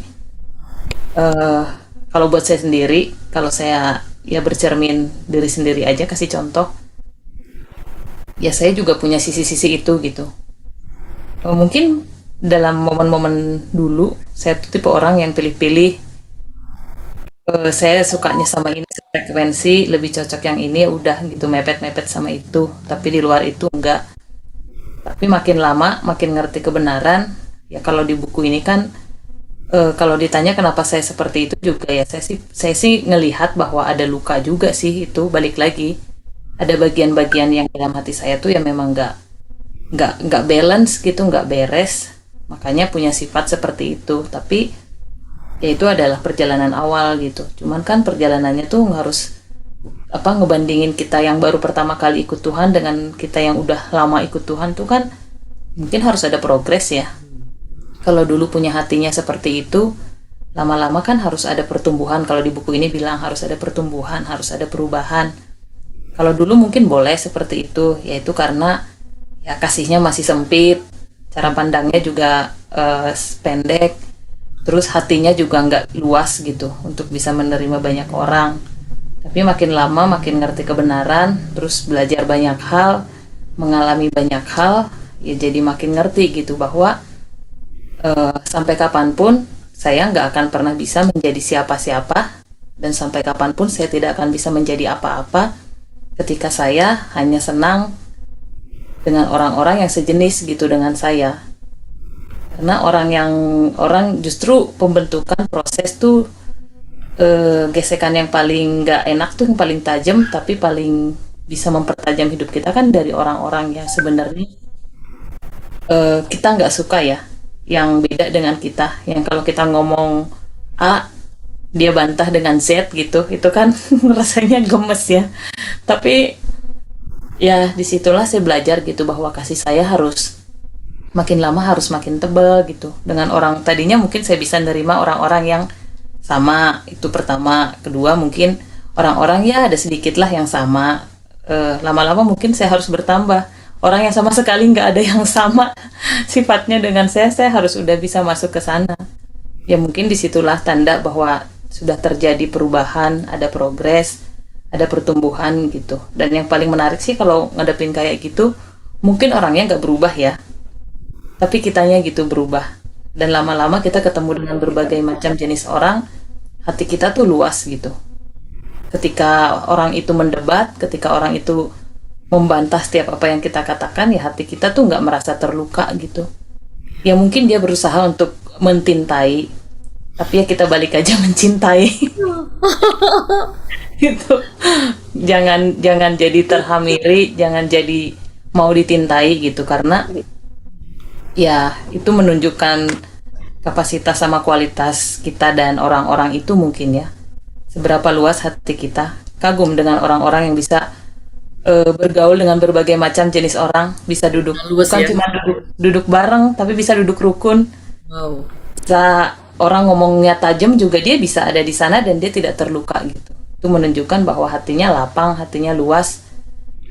kalau buat saya sendiri, kalau saya ya bercermin diri sendiri aja, kasih contoh ya saya juga punya sisi-sisi itu gitu. Mungkin dalam momen-momen dulu saya tuh tipe orang yang pilih-pilih, saya sukanya sama ini frekuensi, lebih cocok yang ini, udah gitu mepet-mepet sama itu, tapi di luar itu enggak. Tapi makin lama makin ngerti kebenaran ya. Kalau di buku ini kan kalau ditanya kenapa saya seperti itu juga ya, saya sih ngelihat bahwa ada luka juga sih, itu balik lagi ada bagian-bagian yang dalam hati saya tuh yang memang nggak balance gitu, nggak beres, makanya punya sifat seperti itu. Tapi ya itu adalah perjalanan awal gitu. Cuman kan perjalanannya tuh harus ngebandingin kita yang baru pertama kali ikut Tuhan dengan kita yang udah lama ikut Tuhan tuh kan mungkin harus ada progres ya. Kalau dulu punya hatinya seperti itu, lama-lama kan harus ada pertumbuhan. Kalau di buku ini bilang harus ada pertumbuhan, harus ada perubahan. Kalau dulu mungkin boleh seperti itu, yaitu karena ya kasihnya masih sempit, cara pandangnya juga pendek, terus hatinya juga nggak luas gitu untuk bisa menerima banyak orang. Tapi makin lama makin ngerti kebenaran, terus belajar banyak hal, mengalami banyak hal, ya jadi makin ngerti gitu bahwa sampai kapanpun saya nggak akan pernah bisa menjadi siapa-siapa Dan sampai kapanpun saya tidak akan bisa menjadi apa-apa ketika saya hanya senang dengan orang-orang yang sejenis gitu dengan saya. Karena orang justru pembentukan proses tuh gesekan yang paling nggak enak tuh yang paling tajam, tapi paling bisa mempertajam hidup kita kan dari orang-orang yang sebenarnya kita nggak suka ya, yang beda dengan kita, yang kalau kita ngomong A dia bantah dengan Z gitu, itu kan rasanya gemes ya. Tapi ya disitulah saya belajar gitu bahwa kasih saya harus makin lama harus makin tebal gitu. Dengan orang tadinya mungkin saya bisa nerima orang-orang yang sama, itu pertama. Kedua mungkin orang-orang ya ada sedikit lah yang sama. Lama-lama mungkin saya harus bertambah. Orang yang sama sekali nggak ada yang sama sifatnya dengan saya harus udah bisa masuk ke sana. Ya mungkin disitulah tanda bahwa sudah terjadi perubahan, ada progres, ada pertumbuhan gitu. Dan yang paling menarik sih kalau ngadepin kayak gitu, mungkin orangnya nggak berubah ya, tapi kitanya gitu berubah. Dan lama-lama kita ketemu dengan berbagai macam jenis orang, hati kita tuh luas gitu. Ketika orang itu mendebat, ketika orang itu membantah setiap apa yang kita katakan, ya hati kita tuh nggak merasa terluka gitu. Ya mungkin dia berusaha untuk mentintai, tapi ya kita balik aja mencintai. Gitu. Jangan jadi terhamiri, jangan jadi mau ditintai gitu, karena ya itu menunjukkan kapasitas sama kualitas kita dan orang-orang itu mungkin ya. Seberapa luas hati kita, kagum dengan orang-orang yang bisa bergaul dengan berbagai macam jenis orang, bisa duduk Luas bukan ya. cuma duduk bareng, tapi bisa duduk rukun. Wow. Bisa orang ngomongnya tajam juga dia bisa ada di sana dan dia tidak terluka gitu. Itu menunjukkan bahwa hatinya lapang, hatinya luas,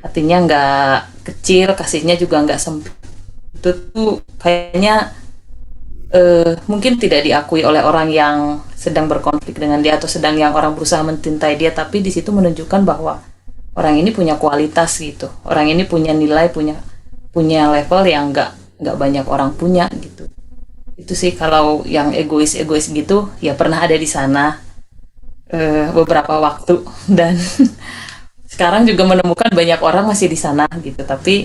hatinya nggak kecil, kasihnya juga nggak sempit. Itu tuh kayaknya mungkin tidak diakui oleh orang yang sedang berkonflik dengan dia atau sedang yang orang berusaha mencintai dia, tapi di situ menunjukkan bahwa orang ini punya kualitas gitu, orang ini punya nilai, punya level yang nggak banyak orang punya gitu. Itu sih kalau yang egois gitu ya pernah ada di sana beberapa waktu, dan sekarang juga menemukan banyak orang masih di sana gitu. Tapi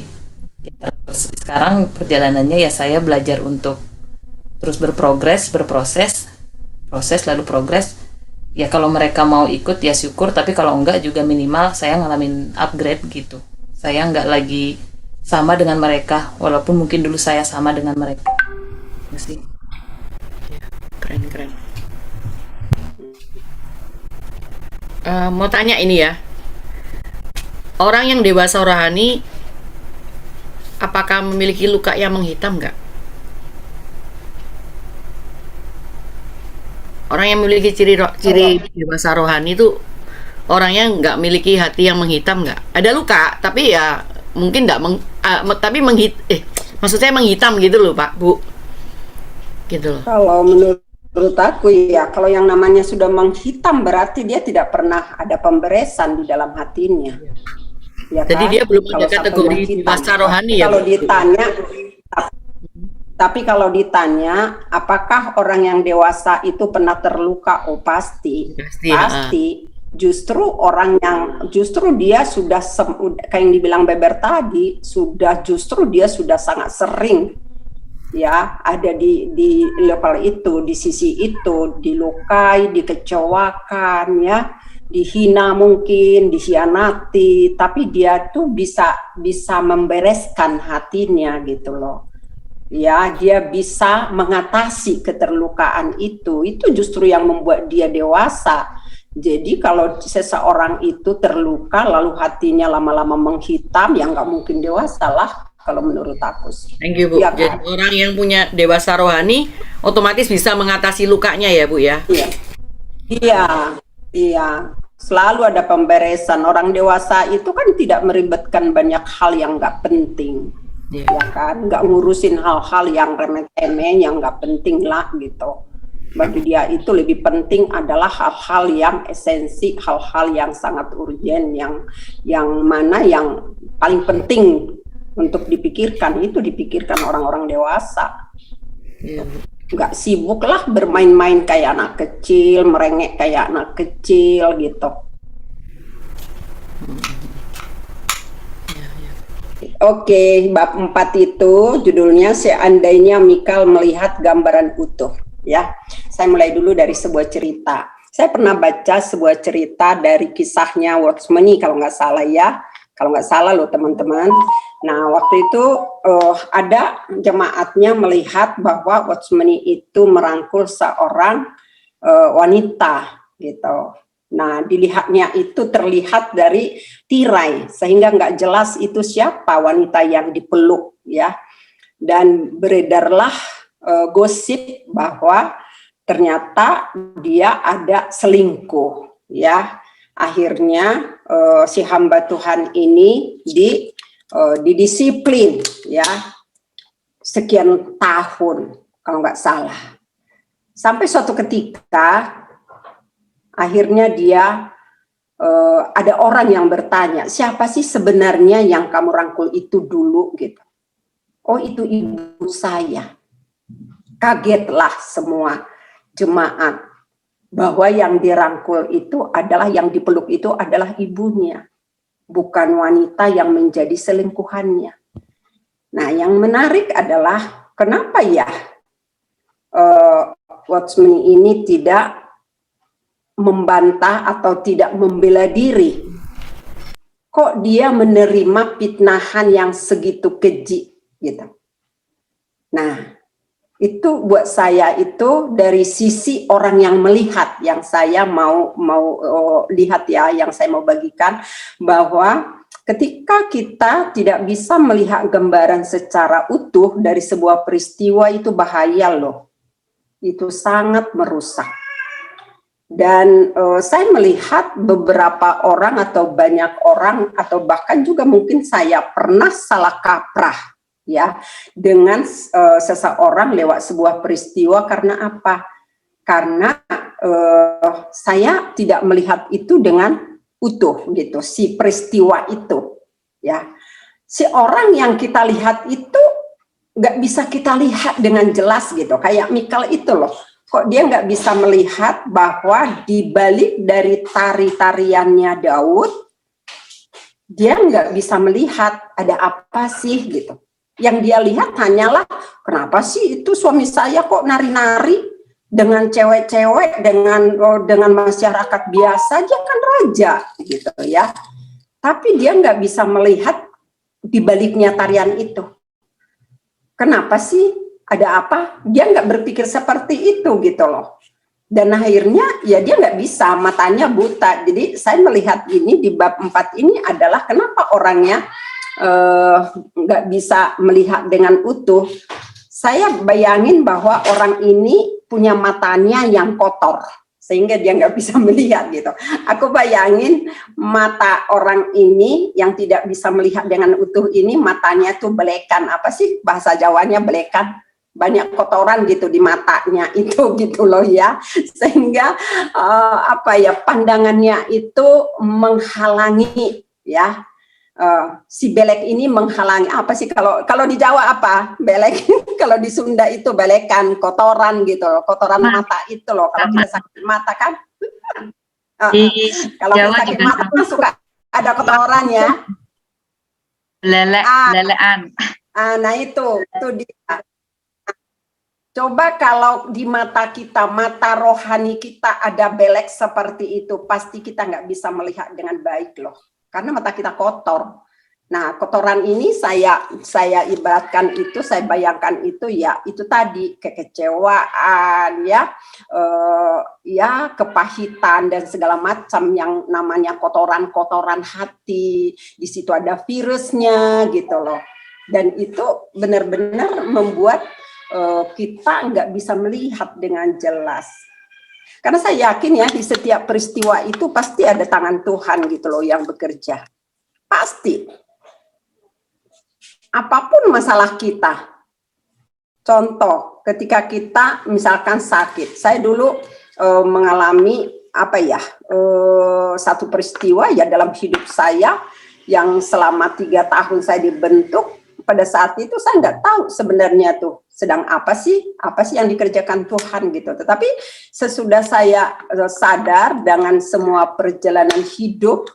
ya, sekarang perjalanannya ya saya belajar untuk terus berproses lalu progres. Ya kalau mereka mau ikut ya syukur, tapi kalau enggak juga minimal saya ngalamin upgrade gitu. Saya nggak lagi sama dengan mereka, walaupun mungkin dulu saya sama dengan mereka. Itu sih. Keren. Mau tanya ini ya, orang yang dewasa rohani apakah memiliki luka yang menghitam nggak? Orang yang memiliki ciri dewasa rohani itu orangnya nggak memiliki hati yang menghitam nggak? Ada luka, tapi ya mungkin nggak maksud saya menghitam gitu loh Pak, Bu. Gitu loh. Kalau menurut aku ya, kalau yang namanya sudah menghitam berarti dia tidak pernah ada pemberesan di dalam hatinya. Ya Jadi kan? dia belum ada Kalau sampai kategori menghitam. dewasa rohani ya. Kalau Bu? ditanya, tapi kalau ditanya apakah orang yang dewasa itu pernah terluka? Oh pasti. Pasti. Justru dia sudah kayak yang dibilang Beber tadi, dia sudah sangat sering ya ada di level itu, di sisi itu, dilukai, dikecewakan ya, dihina mungkin, dikhianati, tapi dia tuh bisa membereskan hatinya gitu loh. Ya, dia bisa mengatasi keterlukaan itu justru yang membuat dia dewasa. Jadi kalau seseorang itu terluka lalu hatinya lama-lama menghitam, ya nggak mungkin dewasa lah kalau menurut aku sih. Thank you Bu. Ya, Jadi orang yang punya dewasa rohani otomatis bisa mengatasi lukanya ya Bu ya. Iya. Selalu ada pemberesan. Orang dewasa itu kan tidak meribetkan banyak hal yang nggak penting. Ya kan, nggak ngurusin hal-hal yang remeh-temeh, yang nggak penting lah gitu. Bagi dia itu lebih penting adalah hal-hal yang esensi, hal-hal yang sangat urgen, yang mana yang paling penting untuk dipikirkan, itu dipikirkan orang-orang dewasa. Iya, nggak sibuk lah bermain-main kayak anak kecil, merengek kayak anak kecil gitu. Oke, bab 4 itu judulnya seandainya Mikal melihat gambaran utuh. Ya, saya mulai dulu dari sebuah cerita. Saya pernah baca sebuah cerita dari kisahnya Watchmeni kalau nggak salah ya. Kalau nggak salah loh teman-teman. Nah, waktu itu ada jemaatnya melihat bahwa Watchmeni itu merangkul seorang wanita gitu. Nah, dilihatnya itu terlihat dari tirai, sehingga nggak jelas itu siapa wanita yang dipeluk ya. Dan beredarlah gosip bahwa ternyata dia ada selingkuh ya. Akhirnya si hamba Tuhan ini didisiplin ya sekian tahun kalau nggak salah. Sampai suatu ketika akhirnya dia ada orang yang bertanya, siapa sih sebenarnya yang kamu rangkul itu dulu gitu. Oh, itu ibu saya. Kagetlah semua jemaat bahwa yang dirangkul itu adalah, yang dipeluk itu adalah ibunya, bukan wanita yang menjadi selingkuhannya. Nah, yang menarik adalah kenapa ya Watchmeni ini tidak membantah atau tidak membela diri. Kok dia menerima fitnahan yang segitu keji gitu. Nah, itu buat saya itu dari sisi orang yang melihat, yang saya mau lihat ya, yang saya mau bagikan, bahwa ketika kita tidak bisa melihat gambaran secara utuh dari sebuah peristiwa, itu bahaya loh. Itu sangat merusak. Dan saya melihat beberapa orang atau banyak orang atau bahkan juga mungkin saya pernah salah kaprah ya dengan seseorang lewat sebuah peristiwa. Karena apa? Karena saya tidak melihat itu dengan utuh gitu, si peristiwa itu ya. Si orang yang kita lihat itu nggak bisa kita lihat dengan jelas gitu, kayak Mikal itu loh. Kok dia nggak bisa melihat bahwa di balik dari tari-tariannya Daud, dia nggak bisa melihat ada apa sih gitu. Yang dia lihat hanyalah, kenapa sih itu suami saya kok nari-nari dengan cewek-cewek, dengan masyarakat biasa aja, kan raja gitu ya. Tapi dia nggak bisa melihat di baliknya tarian itu. Kenapa sih? Ada apa? Dia nggak berpikir seperti itu gitu loh. Dan akhirnya ya dia nggak bisa, matanya buta. Jadi saya melihat ini di bab 4 ini adalah kenapa orangnya nggak bisa melihat dengan utuh. Saya bayangin bahwa orang ini punya matanya yang kotor, sehingga dia nggak bisa melihat gitu. Aku bayangin mata orang ini yang tidak bisa melihat dengan utuh ini, matanya tuh belekan. Apa sih bahasa Jawanya belekan? Banyak kotoran gitu di matanya itu gitu loh ya, sehingga pandangannya itu menghalangi ya, si belek ini menghalangi. Apa sih kalau di Jawa apa belek? Kalau di Sunda itu belekan, kotoran gitu, kotoran mata itu loh. Kalau kita sakit mata kan, kalau kita sakit mata kan suka ada kotoran ya, lelean. Nah itu dia. Coba kalau di mata kita, mata rohani kita ada belek seperti itu, pasti kita nggak bisa melihat dengan baik loh. Karena mata kita kotor. Nah, kotoran ini saya ibaratkan itu, saya bayangkan itu ya, itu tadi kekecewaan ya, kepahitan dan segala macam yang namanya kotoran hati. Di situ ada virusnya gitu loh. Dan itu benar-benar membuat kita nggak bisa melihat dengan jelas. Karena saya yakin ya di setiap peristiwa itu pasti ada tangan Tuhan gitu loh yang bekerja. Pasti. Apapun masalah kita. Contoh, ketika kita misalkan sakit. Saya dulu mengalami satu peristiwa ya dalam hidup saya yang selama 3 tahun saya dibentuk, pada saat itu saya nggak tahu sebenarnya tuh sedang apa sih yang dikerjakan Tuhan gitu. Tetapi sesudah saya sadar dengan semua perjalanan hidup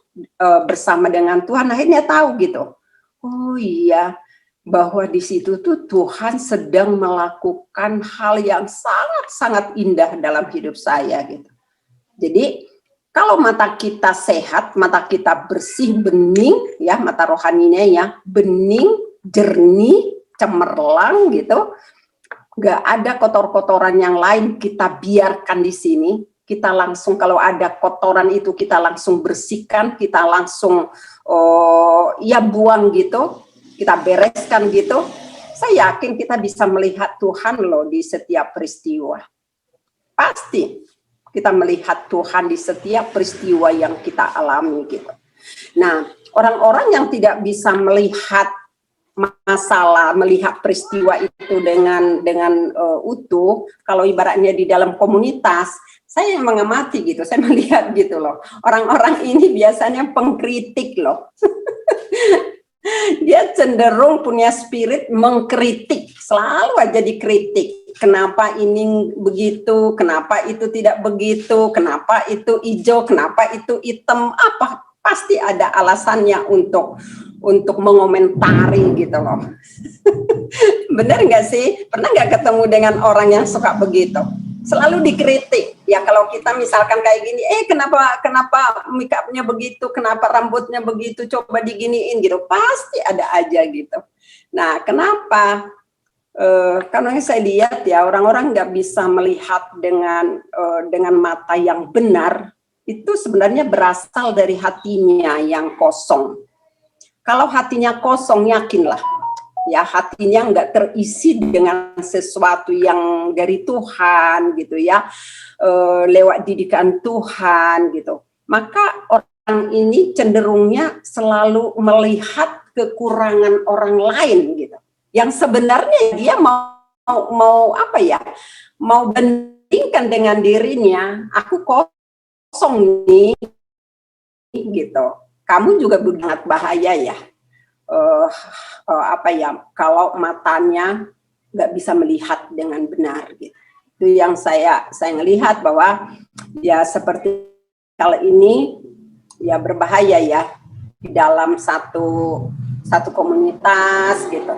bersama dengan Tuhan, akhirnya tahu gitu. Oh iya, bahwa di situ tuh Tuhan sedang melakukan hal yang sangat-sangat indah dalam hidup saya gitu. Jadi kalau mata kita sehat, mata kita bersih, bening, ya mata rohaninya ya, bening, jernih, cemerlang gitu, nggak ada kotor-kotoran yang lain kita biarkan di sini. Kita langsung kalau ada kotoran itu kita langsung bersihkan, kita langsung ya buang gitu, kita bereskan gitu. Saya yakin kita bisa melihat Tuhan loh di setiap peristiwa. Pasti kita melihat Tuhan di setiap peristiwa yang kita alami gitu. Nah, orang-orang yang tidak bisa melihat masalah, melihat peristiwa itu dengan utuh, kalau ibaratnya di dalam komunitas, saya yang mengamati gitu, saya melihat gitu loh. Orang-orang ini biasanya pengkritik loh. Dia cenderung punya spirit mengkritik, selalu aja dikritik. Kenapa ini begitu, kenapa itu tidak begitu, kenapa itu hijau, kenapa itu hitam, apa pasti ada alasannya untuk mengomentari gitu loh. Bener nggak sih? Pernah nggak ketemu dengan orang yang suka begitu? Selalu dikritik. Ya kalau kita misalkan kayak gini, kenapa make up-nya begitu, kenapa rambutnya begitu, coba diginiin gitu. Pasti ada aja gitu. Nah, kenapa? Karena saya lihat ya orang-orang nggak bisa melihat dengan mata yang benar, itu sebenarnya berasal dari hatinya yang kosong. Kalau hatinya kosong, yakinlah ya hatinya nggak terisi dengan sesuatu yang dari Tuhan gitu ya, lewat didikan Tuhan gitu, maka orang ini cenderungnya selalu melihat kekurangan orang lain gitu, yang sebenarnya dia mau apa ya, mau bandingkan dengan dirinya, aku kosong nih gitu. Kamu juga sangat bahaya ya, apa ya, kalau matanya nggak bisa melihat dengan benar gitu. Itu yang saya ngelihat bahwa ya seperti kali ini ya berbahaya ya di dalam satu komunitas gitu.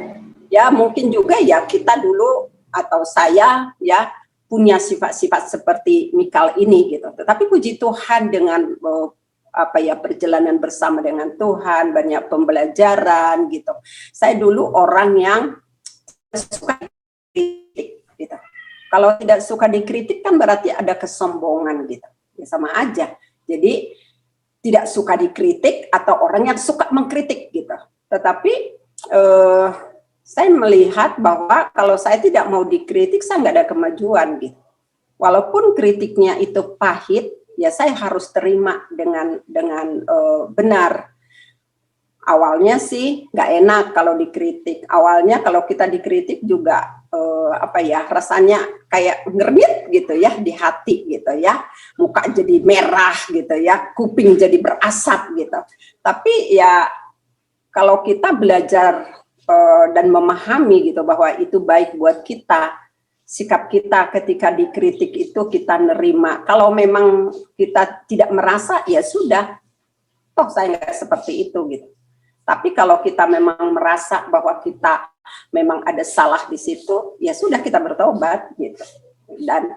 Ya mungkin juga ya kita dulu atau saya ya punya sifat-sifat seperti Mikal ini gitu. Tetapi puji Tuhan dengan apa ya, perjalanan bersama dengan Tuhan, banyak pembelajaran gitu. Saya dulu orang yang suka dikritik gitu. Kalau tidak suka dikritik kan berarti ada kesombongan gitu. Ya sama aja. Jadi tidak suka dikritik atau orang yang suka mengkritik gitu. Tetapi saya melihat bahwa kalau saya tidak mau dikritik, saya nggak ada kemajuan gitu. Walaupun kritiknya itu pahit, ya saya harus terima dengan benar. Awalnya sih nggak enak kalau dikritik. Awalnya kalau kita dikritik juga apa ya, rasanya kayak ngernyet gitu ya di hati gitu ya. Muka jadi merah gitu ya, kuping jadi berasap gitu. Tapi ya kalau kita belajar dan memahami gitu bahwa itu baik buat kita, sikap kita ketika dikritik itu kita nerima. Kalau memang kita tidak merasa, ya sudah, toh saya nggak seperti itu gitu. Tapi kalau kita memang merasa bahwa kita memang ada salah di situ, ya sudah kita bertobat gitu. Dan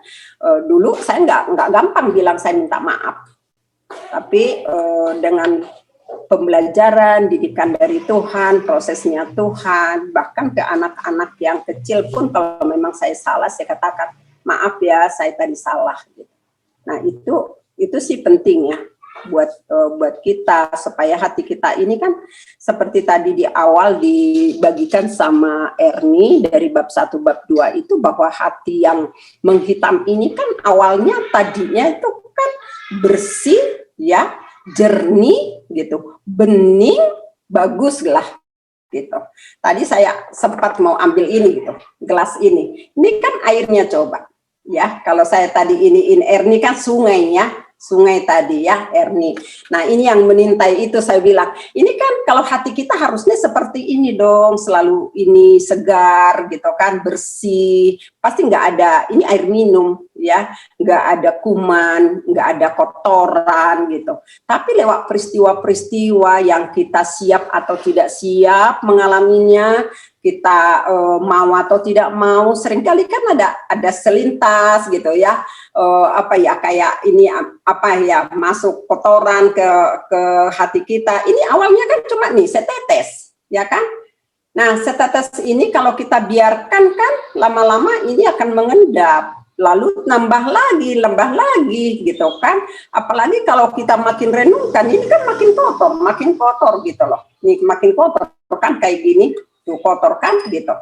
dulu saya nggak gampang bilang saya minta maaf. Tapi dengan pembelajaran, didikan dari Tuhan, prosesnya Tuhan, bahkan ke anak-anak yang kecil pun kalau memang saya salah, saya katakan maaf ya, saya tadi salah. Gitu. Nah itu sih penting ya buat kita, supaya hati kita ini kan seperti tadi di awal dibagikan sama Ernie dari bab 1 bab 2 itu, bahwa hati yang menghitam ini kan awalnya tadinya itu kan bersih ya, jernih gitu, bening, bagus lah gitu. Tadi saya sempat mau ambil ini gitu, gelas ini kan airnya coba ya, kalau saya tadi iniin air ini kan sungai ya, sungai tadi ya, Erni. Nah, ini yang menintai itu saya bilang, ini kan kalau hati kita harusnya seperti ini dong, selalu ini segar gitu kan, bersih. Pasti nggak ada, ini air minum ya, nggak ada kuman, nggak ada kotoran gitu. Tapi lewat peristiwa-peristiwa yang kita siap atau tidak siap mengalaminya, kita mau atau tidak mau, seringkali kan ada selintas gitu ya, apa ya, kayak ini apa ya, masuk kotoran ke hati kita. Ini awalnya kan cuma nih setetes, ya kan? Nah, setetes ini kalau kita biarkan kan lama-lama ini akan mengendap, lalu nambah lagi gitu kan. Apalagi kalau kita makin renungkan, ini kan makin kotor gitu loh. Ini makin kotor kan kayak gini. Tuh kotor kan gitu.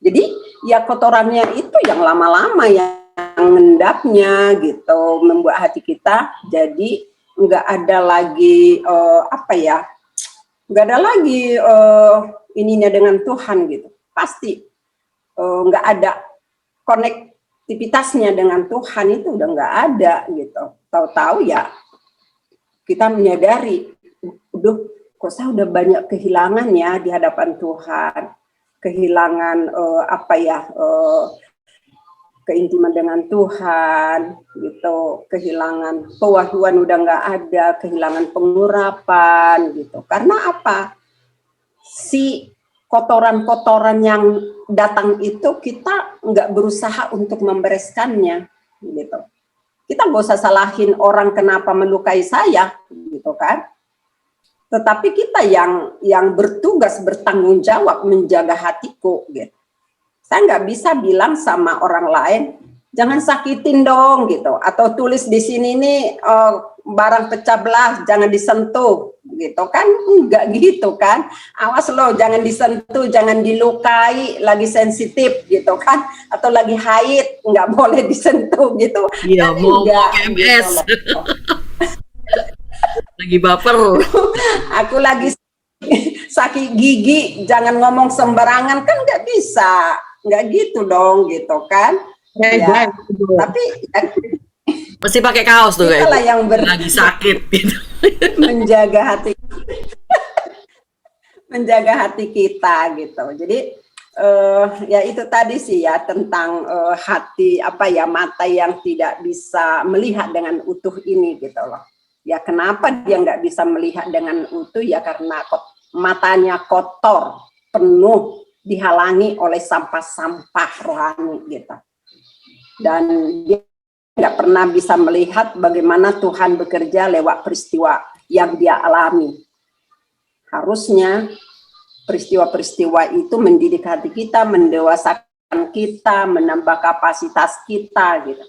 Jadi ya kotorannya itu yang lama-lama yang mengendapnya gitu, membuat hati kita jadi nggak ada lagi apa ya, nggak ada lagi ininya dengan Tuhan gitu. Pasti nggak ada konektivitasnya dengan Tuhan, itu udah nggak ada gitu. Tahu-tahu ya kita menyadari, kok saya udah banyak kehilangan ya di hadapan Tuhan, kehilangan apa ya, keintiman dengan Tuhan gitu, kehilangan pewahyuan udah nggak ada, kehilangan pengurapan gitu. Karena apa? Si kotoran-kotoran yang datang itu kita nggak berusaha untuk membereskannya gitu. Kita nggak usah salahin orang kenapa melukai saya gitu kan. Tetapi kita yang bertugas, bertanggung jawab menjaga hatiku gitu. Saya nggak bisa bilang sama orang lain, jangan sakitin dong gitu, atau tulis di sini nih barang pecah belah jangan disentuh gitu kan, nggak gitu kan. Awas loh, jangan disentuh, jangan dilukai, lagi sensitif gitu kan, atau lagi haid nggak boleh disentuh gitu. Iya, kan mau enggak, MS. gitu loh. Lagi baper. Aku lagi sakit gigi, jangan ngomong sembarangan, kan nggak bisa, nggak gitu dong gitu kan. Ya, tapi ya, Mesti pakai kaos tuh itulah kayak yang lagi sakit gitu. menjaga hati menjaga hati kita gitu. Jadi ya itu tadi sih ya, tentang hati apa ya, mata yang tidak bisa melihat dengan utuh ini gitu loh. Ya kenapa dia nggak bisa melihat dengan utuh, ya karena matanya kotor, penuh, dihalangi oleh sampah-sampah rohani gitu. Dan dia nggak pernah bisa melihat bagaimana Tuhan bekerja lewat peristiwa yang dia alami. Harusnya peristiwa-peristiwa itu mendidik hati kita, mendewasakan kita, menambah kapasitas kita gitu.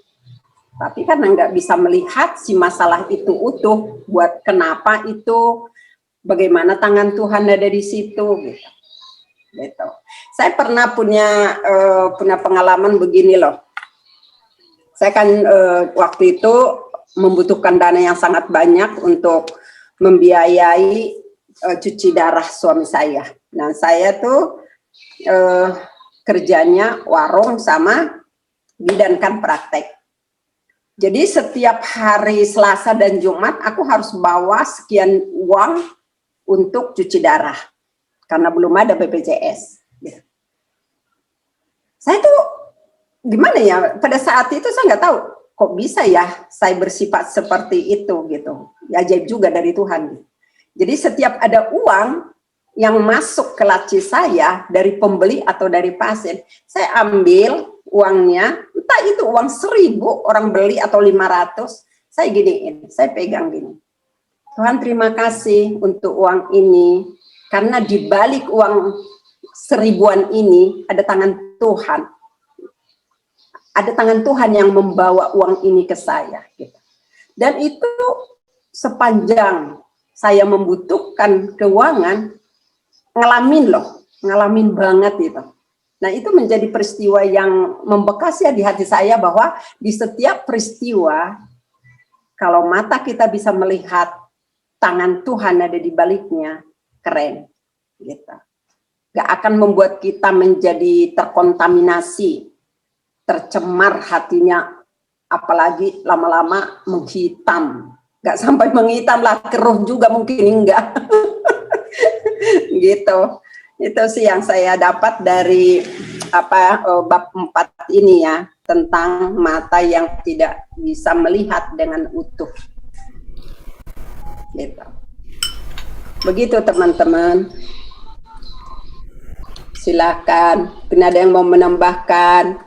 Tapi kan nggak bisa melihat si masalah itu utuh, buat kenapa itu, bagaimana tangan Tuhan ada di situ gitu. Gitu. Saya pernah punya pengalaman begini loh. Saya kan waktu itu membutuhkan dana yang sangat banyak untuk membiayai cuci darah suami saya. Nah, saya tuh kerjanya warung sama bidan kan praktek. Jadi setiap hari Selasa dan Jumat aku harus bawa sekian uang untuk cuci darah karena belum ada BPJS. Saya tuh gimana ya, pada saat itu saya nggak tahu kok bisa ya saya bersifat seperti itu gitu. Ya ajaib juga dari Tuhan. Jadi setiap ada uang yang masuk ke laci saya dari pembeli atau dari pasien, saya ambil uangnya, entah itu uang 1.000 orang beli atau 500, saya giniin, saya pegang gini. Tuhan terima kasih untuk uang ini, karena di balik uang 1.000-an ini ada tangan Tuhan. Ada tangan Tuhan yang membawa uang ini ke saya. Gitu. Dan itu sepanjang saya membutuhkan keuangan, ngalamin banget gitu. Nah itu menjadi peristiwa yang membekas ya di hati saya, bahwa di setiap peristiwa, kalau mata kita bisa melihat tangan Tuhan ada di baliknya, keren. Gitu. Gak akan membuat kita menjadi terkontaminasi, tercemar hatinya apalagi lama-lama menghitam. Nggak sampai menghitam lah, keruh juga mungkin enggak. Gitu. Itu sih yang saya dapat dari bab 4 ini ya, tentang mata yang tidak bisa melihat dengan utuh. Gitu. Begitu teman-teman. Silakan. Mungkin ada yang mau menambahkan.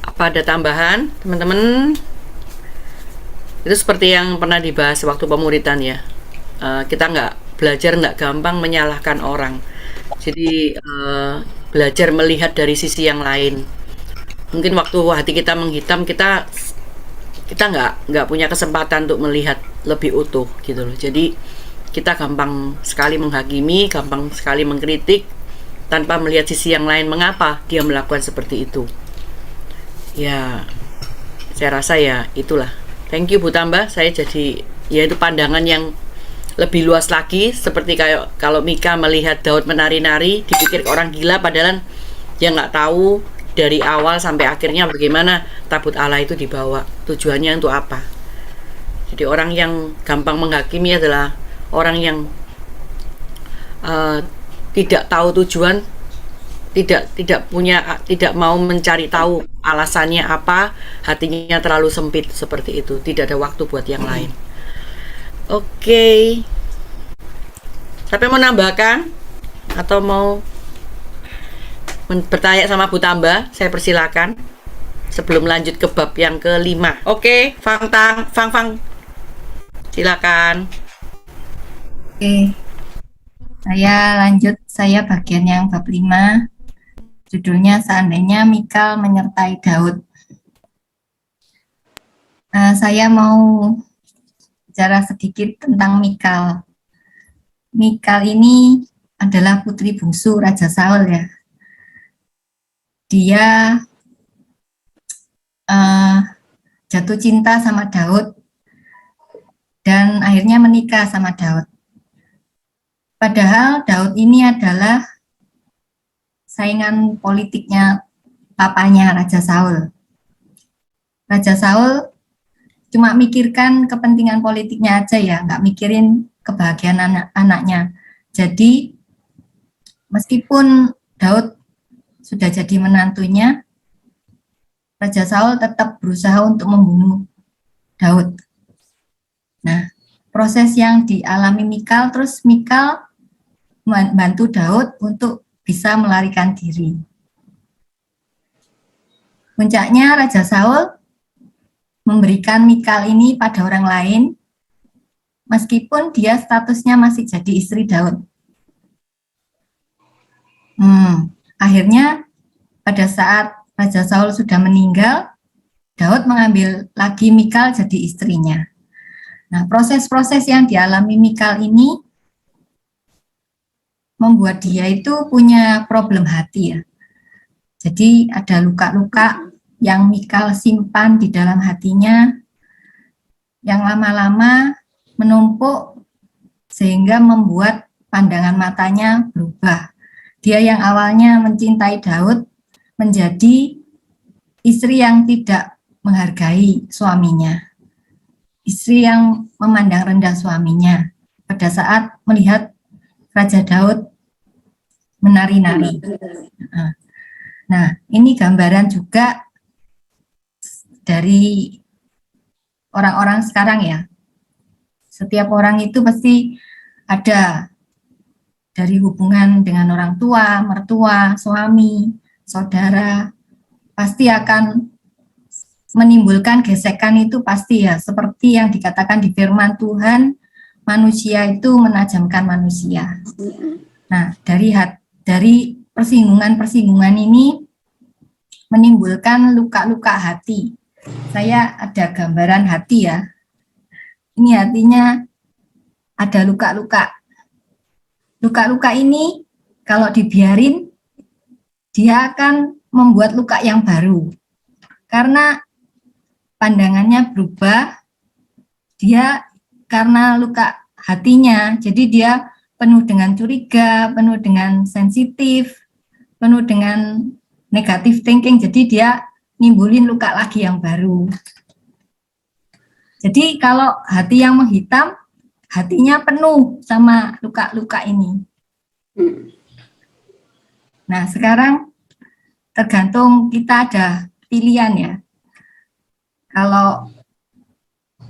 Apa ada tambahan, teman-teman? Itu seperti yang pernah dibahas waktu pemuritan ya. Kita belajar nggak gampang menyalahkan orang. Jadi belajar melihat dari sisi yang lain. Mungkin waktu hati kita menghitam, kita nggak punya kesempatan untuk melihat lebih utuh gitu loh. Jadi kita gampang sekali menghakimi, gampang sekali mengkritik tanpa melihat sisi yang lain, mengapa dia melakukan seperti itu. Ya, saya rasa ya itulah. Thank you Bu Tamba, saya jadi ya itu pandangan yang lebih luas lagi, seperti kayak kalau Mika melihat Daud menari-nari, dipikir orang gila, padahal dia nggak tahu dari awal sampai akhirnya bagaimana tabut Allah itu dibawa, tujuannya untuk apa. Jadi orang yang gampang menghakimi adalah orang yang tidak tahu tujuan, tidak mau mencari tahu alasannya apa, hatinya terlalu sempit seperti itu, tidak ada waktu buat yang lain. Oke. Tapi mau nambahkan atau mau bertanya sama Bu Tamba, saya persilakan sebelum lanjut ke bab yang kelima. Oke, Fang, silakan. Oke, saya bagian yang bab 5, judulnya seandainya Mikal menyertai Daud. Saya mau bicara sedikit tentang Mikal. Mikal ini adalah putri bungsu Raja Saul ya. Dia jatuh cinta sama Daud dan akhirnya menikah sama Daud. Padahal Daud ini adalah saingan politiknya papanya Raja Saul. Raja Saul cuma mikirkan kepentingan politiknya aja ya, nggak mikirin kebahagiaan anaknya. Jadi meskipun Daud sudah jadi menantunya, Raja Saul tetap berusaha untuk membunuh Daud. Nah, proses yang dialami Mikal, terus Mikal membantu Daud untuk bisa melarikan diri. Puncaknya Raja Saul memberikan Mikal ini pada orang lain, meskipun dia statusnya masih jadi istri Daud. Akhirnya pada saat Raja Saul sudah meninggal, Daud mengambil lagi Mikal jadi istrinya. Nah, proses-proses yang dialami Mikal ini membuat dia itu punya problem hati ya. Jadi ada luka-luka yang Mikal simpan di dalam hatinya, yang lama-lama menumpuk sehingga membuat pandangan matanya berubah. Dia yang awalnya mencintai Daud menjadi istri yang tidak menghargai suaminya, istri yang memandang rendah suaminya pada saat melihat Raja Daud menari-nari. Nah, ini gambaran juga dari orang-orang sekarang ya. Setiap orang itu pasti ada dari hubungan dengan orang tua, mertua, suami, saudara, pasti akan menimbulkan gesekan itu pasti ya, seperti yang dikatakan di firman Tuhan, manusia itu menajamkan manusia. Nah, dari persinggungan-persinggungan ini menimbulkan luka-luka hati. Saya ada gambaran hati ya. Ini hatinya ada luka-luka. Luka-luka ini kalau dibiarin, dia akan membuat luka yang baru. Karena pandangannya berubah, dia karena luka hatinya, jadi dia penuh dengan curiga, penuh dengan sensitif, penuh dengan negative thinking. Jadi dia nimbulin luka lagi yang baru. Jadi kalau hati yang menghitam, hatinya penuh sama luka-luka ini. Nah, sekarang tergantung kita ada pilihan ya. Kalau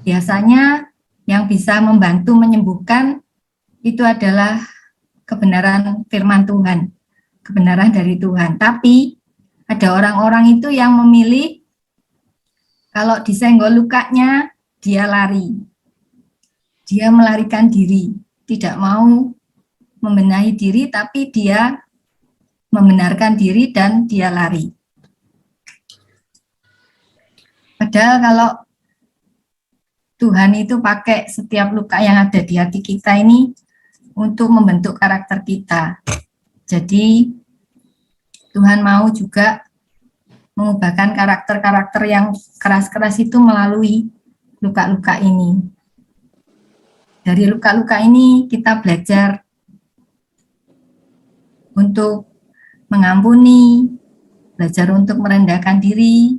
biasanya yang bisa membantu menyembuhkan itu adalah kebenaran firman Tuhan, kebenaran dari Tuhan. Tapi ada orang-orang itu yang memilih kalau disenggol lukanya, dia lari. Dia melarikan diri, tidak mau membenahi diri, tapi dia membenarkan diri dan dia lari. Padahal kalau Tuhan itu pakai setiap luka yang ada di hati kita ini untuk membentuk karakter kita. Jadi Tuhan mau juga mengubahkan karakter-karakter yang keras-keras itu melalui luka-luka ini. Dari luka-luka ini kita belajar untuk mengampuni, belajar untuk merendahkan diri.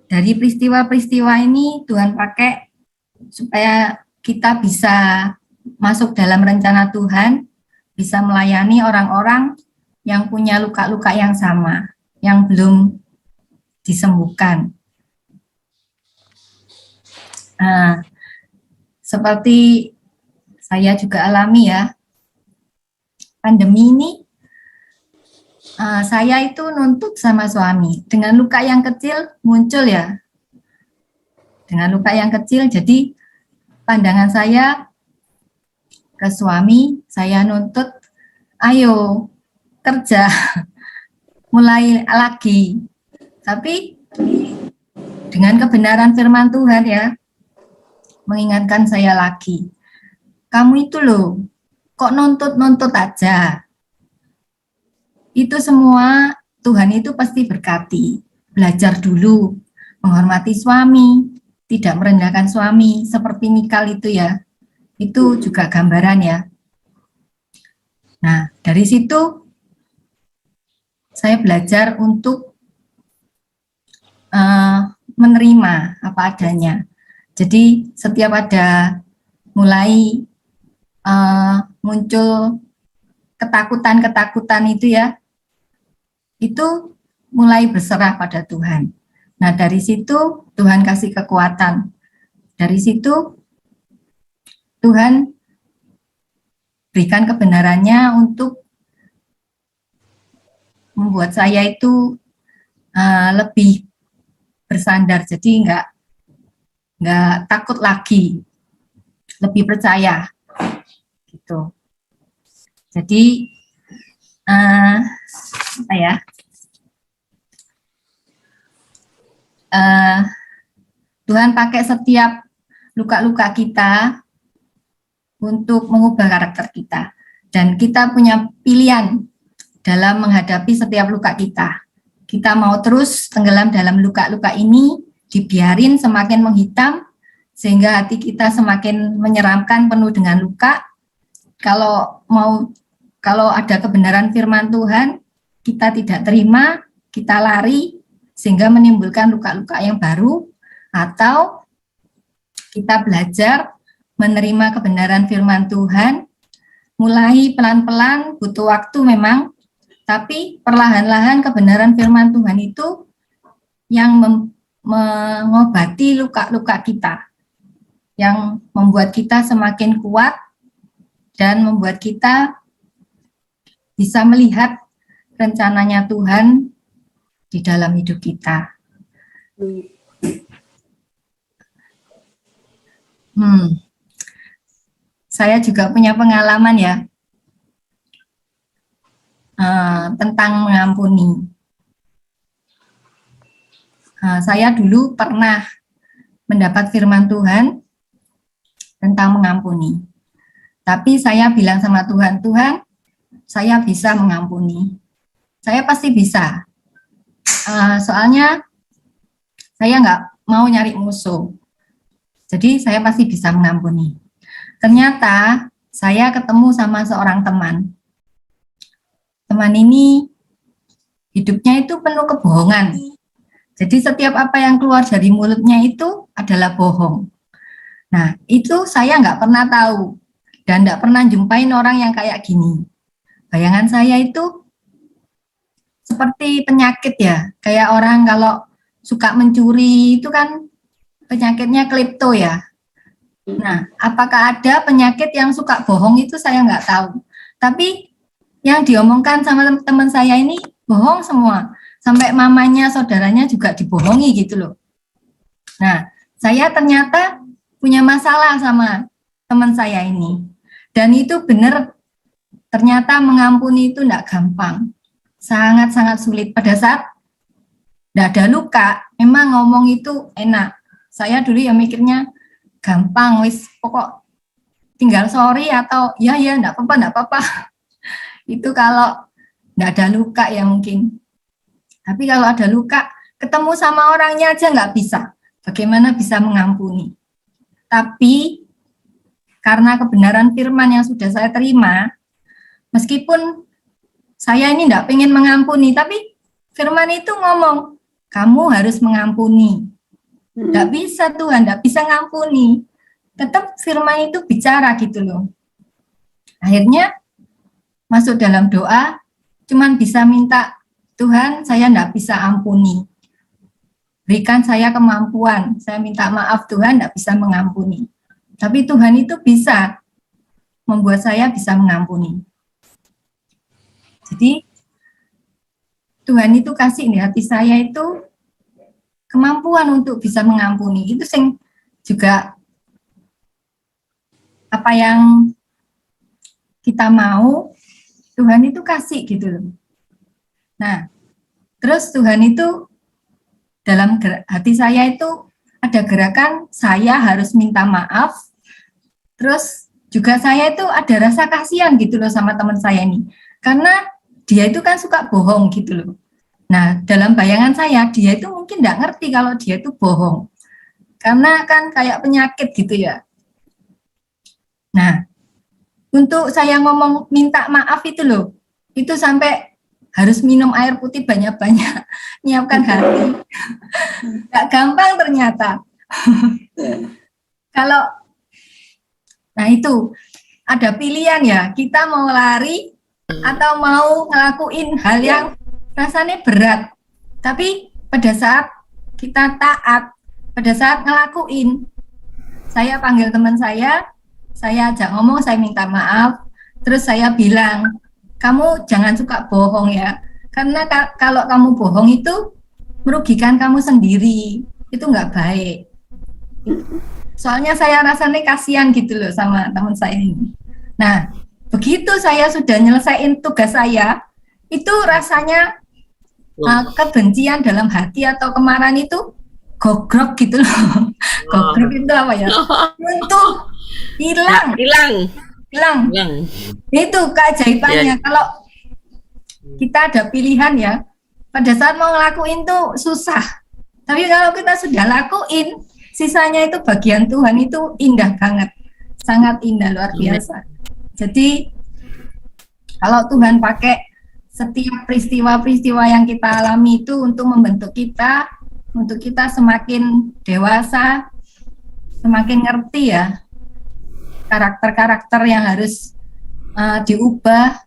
Dari peristiwa-peristiwa ini Tuhan pakai supaya kita bisa masuk dalam rencana Tuhan, bisa melayani orang-orang yang punya luka-luka yang sama, yang belum disembuhkan. Seperti saya juga alami ya, pandemi ini saya itu nuntut sama suami dengan luka yang kecil muncul ya, dengan luka yang kecil. Jadi pandangan saya ke suami, saya nuntut, ayo kerja, mulai lagi. Tapi dengan kebenaran firman Tuhan ya, mengingatkan saya lagi, kamu itu loh, kok nuntut-nuntut aja. Itu semua Tuhan itu pasti berkati. Belajar dulu, menghormati suami, tidak merendahkan suami, seperti Mikal itu ya. Itu juga gambaran ya. Nah, dari situ saya belajar untuk menerima apa adanya. Jadi setiap ada mulai muncul ketakutan-ketakutan itu ya, itu mulai berserah pada Tuhan. Nah, dari situ Tuhan kasih kekuatan. Dari situ Tuhan berikan kebenarannya untuk membuat saya itu lebih bersandar. Jadi nggak takut lagi, lebih percaya gitu. Jadi apa ya? Tuhan pakai setiap luka-luka kita untuk mengubah karakter kita, dan kita punya pilihan dalam menghadapi setiap luka kita. Kita mau terus tenggelam dalam luka-luka ini, dibiarin semakin menghitam sehingga hati kita semakin menyeramkan, penuh dengan luka. Kalau ada kebenaran firman Tuhan, kita tidak terima, kita lari sehingga menimbulkan luka-luka yang baru, atau kita belajar menerima kebenaran firman Tuhan, mulai pelan-pelan, butuh waktu memang, tapi perlahan-lahan kebenaran firman Tuhan itu yang mengobati luka-luka kita, yang membuat kita semakin kuat dan membuat kita bisa melihat rencananya Tuhan di dalam hidup kita. Saya juga punya pengalaman ya tentang mengampuni. Saya dulu pernah mendapat firman Tuhan tentang mengampuni. Tapi saya bilang sama Tuhan, Tuhan, saya bisa mengampuni. Saya pasti bisa. soalnya saya nggak mau nyari musuh. Jadi saya pasti bisa mengampuni. Ternyata saya ketemu sama seorang teman. Teman ini hidupnya itu penuh kebohongan. Jadi setiap apa yang keluar dari mulutnya itu adalah bohong. Nah, itu saya nggak pernah tahu dan nggak pernah jumpain orang yang kayak gini. Bayangan saya itu seperti penyakit ya, kayak orang kalau suka mencuri itu kan penyakitnya klepto ya. Nah, apakah ada penyakit yang suka bohong itu saya nggak tahu. Tapi yang diomongkan sama teman saya ini bohong semua. Sampai mamanya, saudaranya juga dibohongi gitu loh. Nah, saya ternyata punya masalah sama teman saya ini. Dan itu benar, ternyata mengampuni itu enggak gampang. Sangat-sangat sulit. Pada saat enggak ada luka, memang ngomong itu enak. Saya dulu ya mikirnya gampang, wis pokok tinggal sorry atau ya enggak apa-apa. Itu kalau enggak ada luka ya mungkin. Tapi kalau ada luka, ketemu sama orangnya aja nggak bisa. Bagaimana bisa mengampuni? Tapi karena kebenaran firman yang sudah saya terima, meskipun saya ini nggak pengen mengampuni, tapi firman itu ngomong, kamu harus mengampuni. Nggak bisa Tuhan, nggak bisa ngampuni. Tetap firman itu bicara gitu loh. Akhirnya masuk dalam doa, cuman bisa minta, Tuhan, saya enggak bisa ampuni. Berikan saya kemampuan. Saya minta maaf Tuhan, enggak bisa mengampuni. Tapi Tuhan itu bisa membuat saya bisa mengampuni. Jadi, Tuhan itu kasih di hati saya itu kemampuan untuk bisa mengampuni. Itu yang juga apa yang kita mau, Tuhan itu kasih gitu loh. Nah, terus Tuhan itu dalam hati saya itu ada gerakan saya harus minta maaf. Terus juga saya itu ada rasa kasihan gitu loh sama teman saya ini. Karena dia itu kan suka bohong gitu loh. Nah, dalam bayangan saya dia itu mungkin enggak ngerti kalau dia itu bohong. Karena kan kayak penyakit gitu ya. Nah, untuk saya ngomong minta maaf itu loh, itu sampai harus minum air putih banyak-banyak, nyiapkan hati. Gak gampang ternyata. Nah itu, ada pilihan ya, kita mau lari atau mau ngelakuin hal yang rasanya berat. Tapi pada saat kita taat, pada saat ngelakuin, saya panggil teman saya ajak ngomong, saya minta maaf, terus saya bilang, kamu jangan suka bohong ya, karena kalau kamu bohong itu merugikan kamu sendiri, itu nggak baik. Soalnya saya rasanya kasihan gitu loh sama teman saya ini. Nah, begitu saya sudah nyelesain tugas saya, itu rasanya kebencian dalam hati atau kemarahan itu gogrok gitu loh. Gogrok itu apa ya? Runtuh, hilang. Itu keajaibannya. Kalau kita ada pilihan ya, pada saat mau ngelakuin tuh susah. Tapi kalau kita sudah lakuin, sisanya itu bagian Tuhan itu indah banget. Sangat indah, luar biasa. Jadi kalau Tuhan pakai setiap peristiwa-peristiwa yang kita alami itu untuk membentuk kita, untuk kita semakin dewasa, semakin ngerti ya karakter-karakter yang harus diubah,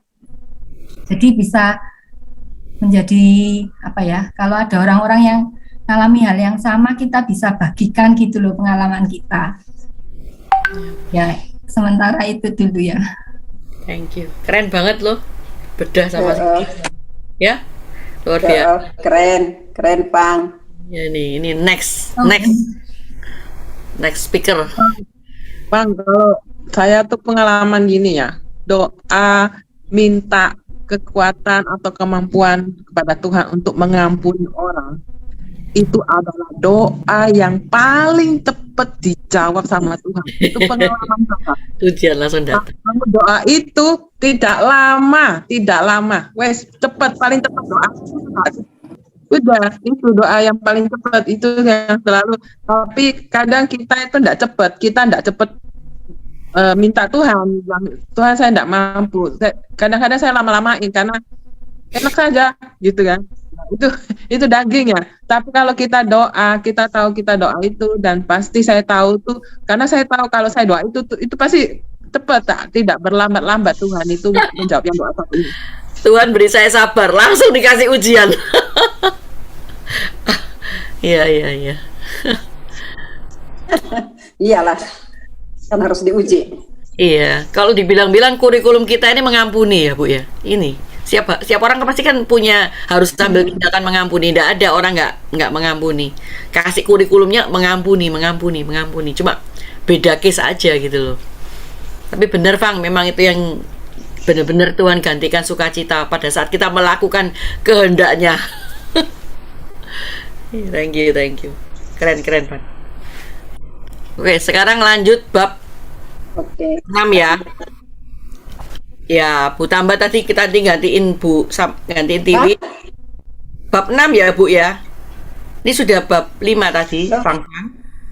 jadi bisa menjadi apa ya, kalau ada orang-orang yang mengalami hal yang sama, kita bisa bagikan gitu loh pengalaman kita ya. Sementara itu dulu ya. Thank you, keren banget loh, bedah sama ya, luar biasa. Keren Pang ya. Ini next speaker. Bang, kalau saya tuh pengalaman gini ya, doa minta kekuatan atau kemampuan kepada Tuhan untuk mengampuni orang, itu adalah doa yang paling cepat dijawab sama Tuhan. Itu pengalaman saya. Tujuan langsung datang. Doa itu tidak lama, wes cepat, paling cepat doa. Udah, itu doa yang paling cepat itu yang selalu. Tapi kadang kita itu enggak cepat, minta Tuhan, Tuhan saya enggak mampu. Kadang-kadang saya lama-lamain karena enak saja gitu kan. Itu daging ya. Tapi kalau kita doa, kita tahu kita doa itu dan pasti saya tahu tuh karena saya tahu kalau saya doa itu pasti tepat, tidak berlambat-lambat Tuhan itu menjawab yang doa ini. Tuhan beri saya sabar, langsung dikasih ujian. Iya, iya, iya. Iyalah, kan harus diuji. Iya, kalau dibilang-bilang kurikulum kita ini mengampuni ya Bu ya. Ini siapa orang pasti kan punya harus sambil tindakan mengampuni. Tidak ada orang nggak mengampuni. Kasih kurikulumnya mengampuni. Cuma beda case aja gitu loh. Tapi benar Fang, memang itu yang benar-benar Tuhan gantikan sukacita pada saat kita melakukan kehendaknya. Thank you. Keren Pak. Oke, sekarang lanjut bab Oke. 6 ya. Ya, Bu tambah tadi kita gantiin gantiin TV. Bab 6 ya, Bu ya. Ini sudah bab 5 tadi, Fang.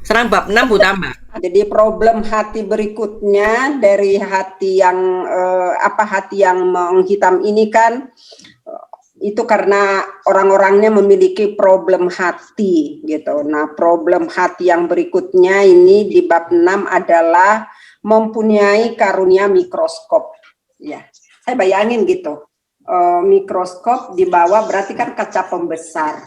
Sekarang bab 6 Bu tambah. Jadi problem hati berikutnya dari hati yang hati yang menghitam ini kan itu karena orang-orangnya memiliki problem hati gitu. Nah, problem hati yang berikutnya ini di bab 6 adalah mempunyai karunia mikroskop. Ya, saya bayangin gitu. Mikroskop di bawah berarti kan kaca pembesar.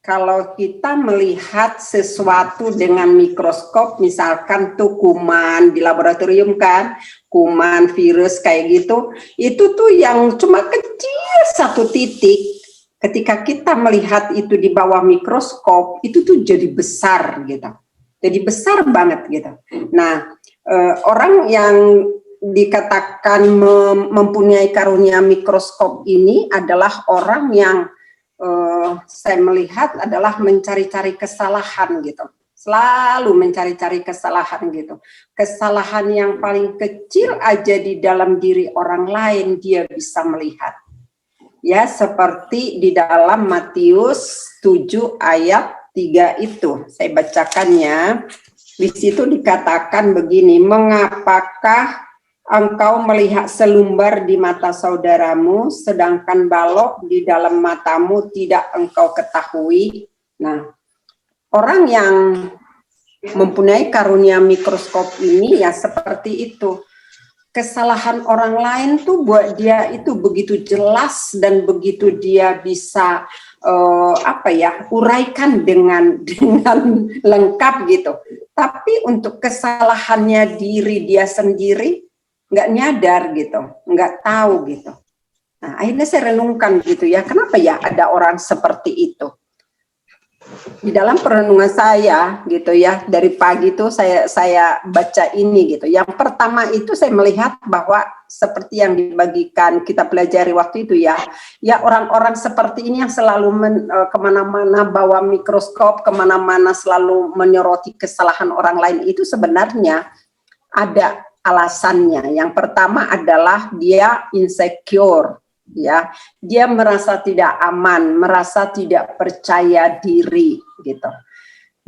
Kalau kita melihat sesuatu dengan mikroskop, misalkan tuh kuman di laboratorium kan, kuman, virus kayak gitu, itu tuh yang cuma kecil satu titik. Ketika kita melihat itu di bawah mikroskop, itu tuh jadi besar gitu. Jadi besar banget gitu. Nah, orang yang dikatakan mempunyai karunia mikroskop ini adalah orang yang saya melihat adalah mencari-cari kesalahan gitu, selalu mencari-cari kesalahan gitu, kesalahan yang paling kecil aja di dalam diri orang lain dia bisa melihat, ya seperti di dalam Matius 7 ayat 3 itu, saya bacakannya, di situ dikatakan begini, mengapakah engkau melihat selumbar di mata saudaramu, sedangkan balok di dalam matamu tidak engkau ketahui. Nah, orang yang mempunyai karunia mikroskop ini ya seperti itu. Kesalahan orang lain tuh buat dia itu begitu jelas dan begitu dia bisa uraikan dengan lengkap gitu. Tapi untuk kesalahannya diri dia sendiri nggak nyadar gitu, nggak tahu gitu. Nah, akhirnya saya renungkan gitu ya, kenapa ya ada orang seperti itu? Di dalam perenungan saya gitu ya, dari pagi itu saya baca ini gitu. Yang pertama itu saya melihat bahwa seperti yang dibagikan kita pelajari waktu itu ya orang-orang seperti ini yang selalu kemana-mana bawa mikroskop, kemana-mana selalu menyoroti kesalahan orang lain itu sebenarnya ada alasannya. Yang pertama adalah dia insecure, ya. Dia merasa tidak aman, merasa tidak percaya diri, gitu.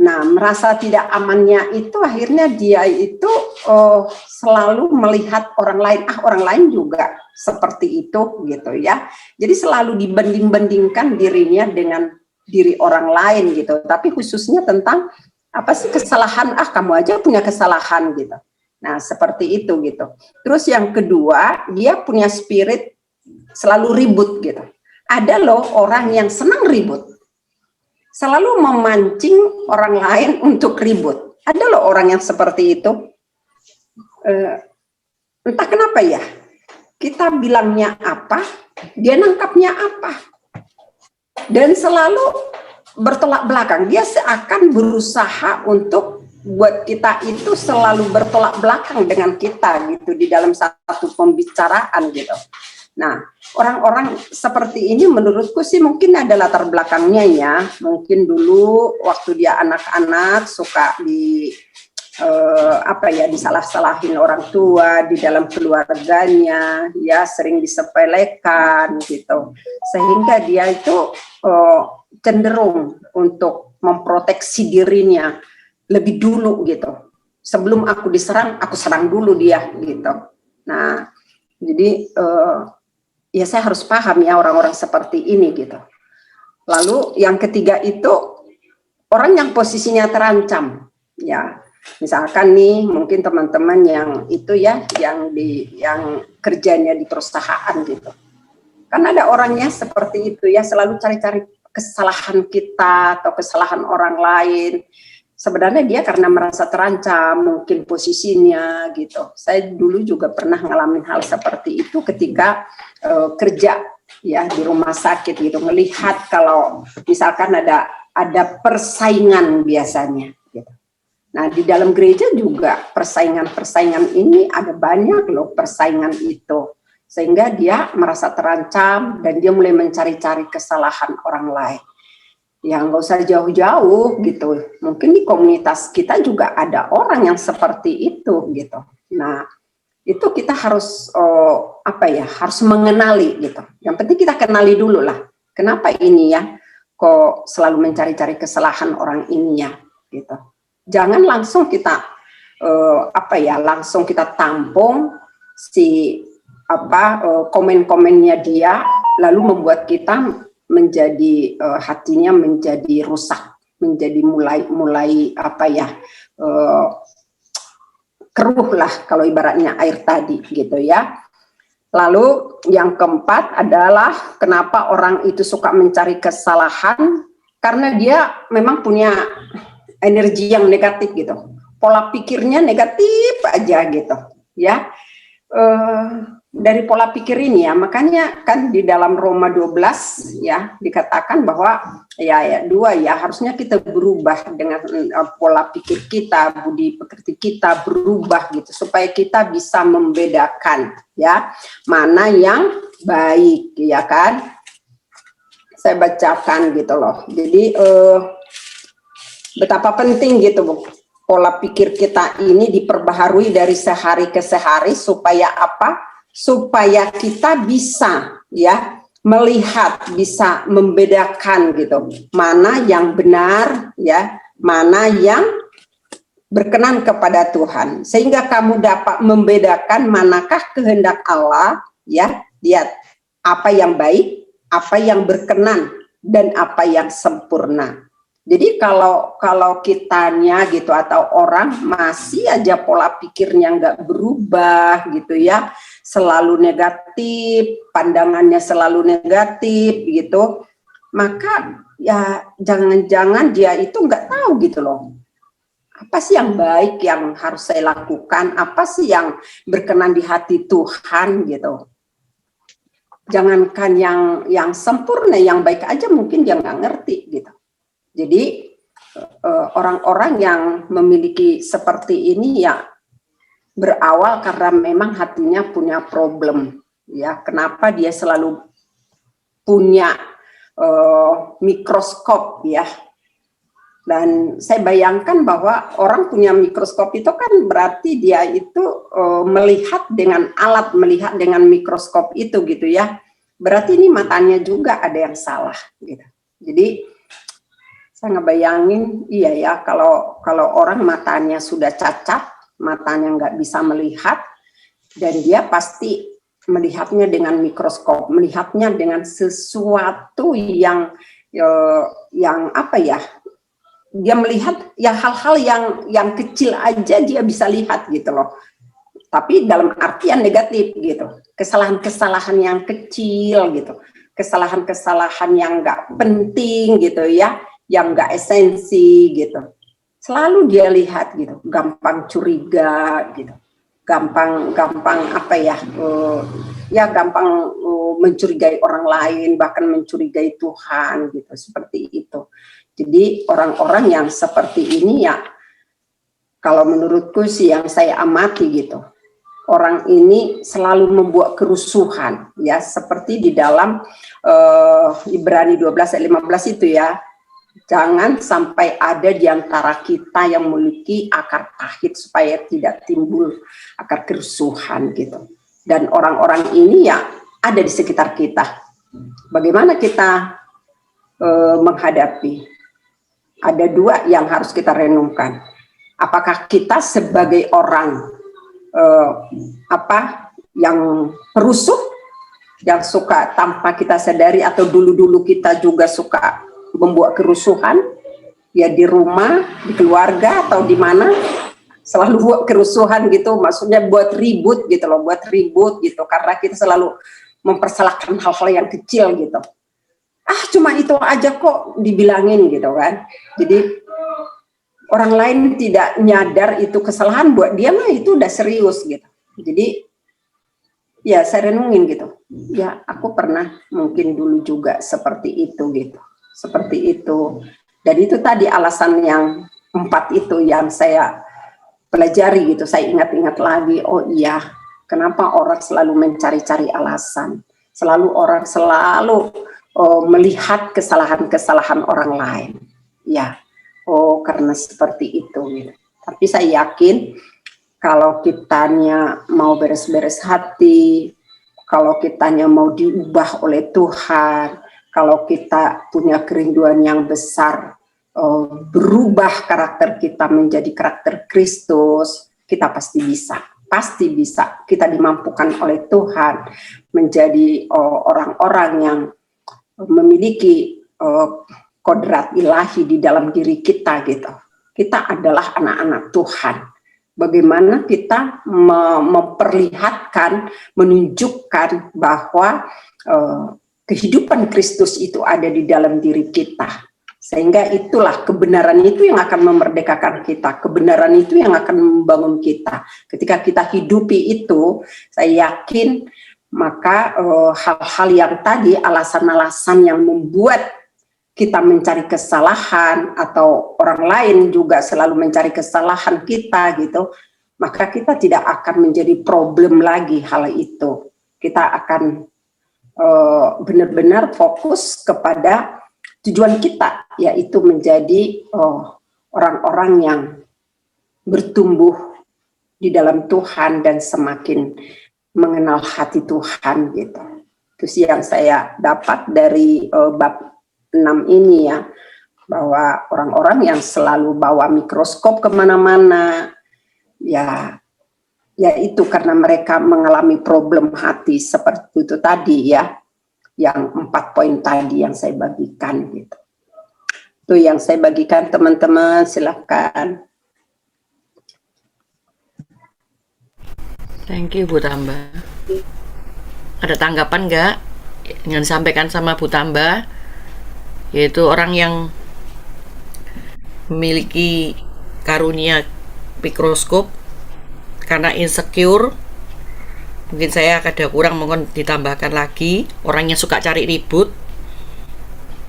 Nah, merasa tidak amannya itu akhirnya dia itu selalu melihat orang lain, orang lain juga seperti itu, gitu ya. Jadi selalu dibanding-bandingkan dirinya dengan diri orang lain, gitu. Tapi khususnya tentang apa sih kesalahan? Kamu aja punya kesalahan, gitu. Nah, seperti itu gitu. Terus yang kedua, dia punya spirit selalu ribut gitu. Ada loh orang yang senang ribut. Selalu memancing orang lain untuk ribut. Ada loh orang yang seperti itu. Entah kenapa ya. Kita bilangnya apa, dia nangkapnya apa. Dan selalu bertolak belakang. Dia seakan berusaha untuk buat kita itu selalu bertolak belakang dengan kita gitu di dalam satu pembicaraan gitu. Nah, orang-orang seperti ini menurutku sih mungkin ada latar belakangnya ya. Mungkin dulu waktu dia anak-anak suka disalah-salahin orang tua di dalam keluarganya, ya sering disepelekan gitu, sehingga dia itu cenderung untuk memproteksi dirinya lebih dulu gitu. Sebelum aku diserang, aku serang dulu dia gitu. Nah, jadi ya saya harus paham ya orang-orang seperti ini gitu. Lalu yang ketiga itu orang yang posisinya terancam, ya. Misalkan nih mungkin teman-teman yang itu ya yang kerjanya di perusahaan gitu. Kan ada orangnya seperti itu ya, selalu cari-cari kesalahan kita atau kesalahan orang lain. Sebenarnya dia karena merasa terancam mungkin posisinya gitu. Saya dulu juga pernah ngalamin hal seperti itu ketika kerja ya di rumah sakit gitu, melihat kalau misalkan ada persaingan biasanya gitu. Nah, di dalam gereja juga persaingan ini ada banyak loh persaingan itu. Sehingga dia merasa terancam dan dia mulai mencari-cari kesalahan orang lain. Ya nggak usah jauh-jauh gitu. Mungkin di komunitas kita juga ada orang yang seperti itu gitu. Nah, itu kita harus harus mengenali gitu. Yang penting kita kenali dulu lah. Kenapa ini ya kok selalu mencari-cari kesalahan orang ini ya gitu. Jangan langsung kita langsung kita tampung si komen-komennya dia, lalu membuat kita menjadi hatinya menjadi rusak, menjadi mulai keruh lah kalau ibaratnya air tadi gitu ya. Lalu yang keempat adalah kenapa orang itu suka mencari kesalahan, karena dia memang punya energi yang negatif gitu, pola pikirnya negatif aja gitu ya. Dari pola pikir ini ya, makanya kan di dalam Roma 12 ya dikatakan bahwa harusnya kita berubah dengan pola pikir kita, budi pekerti kita berubah gitu, supaya kita bisa membedakan ya mana yang baik ya kan. Saya bacakan gitu loh. Jadi betapa penting gitu Bu, pola pikir kita ini diperbaharui dari sehari ke sehari supaya apa? Supaya kita bisa ya melihat, bisa membedakan gitu, mana yang benar ya, mana yang berkenan kepada Tuhan, sehingga kamu dapat membedakan manakah kehendak Allah ya. Lihat apa yang baik, apa yang berkenan, dan apa yang sempurna. Jadi kalau kitanya gitu atau orang masih aja pola pikirnya nggak berubah gitu ya, selalu negatif, pandangannya selalu negatif gitu, maka ya jangan-jangan dia itu nggak tahu gitu loh. Apa sih yang baik yang harus saya lakukan? Apa sih yang berkenan di hati Tuhan gitu? Jangankan yang sempurna, yang baik aja mungkin dia nggak ngerti gitu. Jadi orang-orang yang memiliki seperti ini ya berawal karena memang hatinya punya problem ya. Kenapa dia selalu punya mikroskop ya. Dan saya bayangkan bahwa orang punya mikroskop itu kan berarti dia itu melihat dengan alat, melihat dengan mikroskop itu gitu ya. Berarti ini matanya juga ada yang salah gitu. Jadi saya ngebayangin, iya ya, kalau orang matanya sudah cacat, matanya nggak bisa melihat, dan dia pasti melihatnya dengan mikroskop, melihatnya dengan sesuatu yang apa ya, dia melihat ya hal-hal yang kecil aja dia bisa lihat gitu loh, tapi dalam artian negatif gitu, kesalahan-kesalahan yang kecil gitu, kesalahan-kesalahan yang nggak penting gitu ya, yang nggak esensi gitu, selalu dia lihat gitu, gampang curiga gitu, gampang apa ya, gampang mencurigai orang lain, bahkan mencurigai Tuhan gitu, seperti itu. Jadi orang-orang yang seperti ini ya, kalau menurutku sih yang saya amati gitu, orang ini selalu membuat kerusuhan ya, seperti di dalam Ibrani 12 ayat 15 itu ya. Jangan sampai ada di antara kita yang memiliki akar pahit supaya tidak timbul akar kerusuhan gitu. Dan orang-orang ini ya ada di sekitar kita. Bagaimana kita menghadapi? Ada dua yang harus kita renungkan. Apakah kita sebagai orang yang perusuh, yang suka tanpa kita sadari, atau dulu-dulu kita juga suka membuat kerusuhan ya di rumah, di keluarga, atau di mana selalu buat kerusuhan gitu, maksudnya buat ribut gitu loh, buat ribut gitu, karena kita selalu mempersalahkan hal-hal yang kecil gitu. Cuma itu aja kok dibilangin gitu kan. Jadi orang lain tidak nyadar itu kesalahan, buat dia mah itu udah serius gitu. Jadi ya saya renungin gitu. Ya aku pernah mungkin dulu juga seperti itu gitu. Seperti itu. Dan itu tadi alasan yang 4 itu yang saya pelajari gitu. Saya ingat-ingat lagi, oh iya, kenapa orang selalu mencari-cari alasan. Orang selalu melihat kesalahan-kesalahan orang lain. Ya, karena seperti itu gitu. Tapi saya yakin kalau kitanya mau beres-beres hati, kalau kitanya mau diubah oleh Tuhan, kalau kita punya kerinduan yang besar, berubah karakter kita menjadi karakter Kristus, kita pasti bisa. Pasti bisa. Kita dimampukan oleh Tuhan menjadi orang-orang yang memiliki kodrat ilahi di dalam diri kita gitu. Kita adalah anak-anak Tuhan. Bagaimana kita memperlihatkan, menunjukkan bahwa kehidupan Kristus itu ada di dalam diri kita. Sehingga itulah kebenaran itu yang akan memerdekakan kita. Kebenaran itu yang akan membangun kita. Ketika kita hidupi itu, saya yakin maka hal-hal yang tadi, alasan-alasan yang membuat kita mencari kesalahan atau orang lain juga selalu mencari kesalahan kita gitu, maka kita tidak akan menjadi problem lagi hal itu. Kita akan benar-benar fokus kepada tujuan kita, yaitu menjadi orang-orang yang bertumbuh di dalam Tuhan dan semakin mengenal hati Tuhan gitu. Itu sih yang saya dapat dari bab 6 ini ya, bahwa orang-orang yang selalu bawa mikroskop kemana-mana, ya itu karena mereka mengalami problem hati seperti itu tadi ya, yang 4 poin tadi yang saya bagikan gitu. Itu yang saya bagikan teman-teman, silakan. Thank you Bu Tamba. Ada tanggapan nggak yang disampaikan sama Bu Tamba? Yaitu orang yang memiliki karunia mikroskop karena insecure, mungkin saya ada kurang, mohon ditambahkan lagi. Orang yang suka cari ribut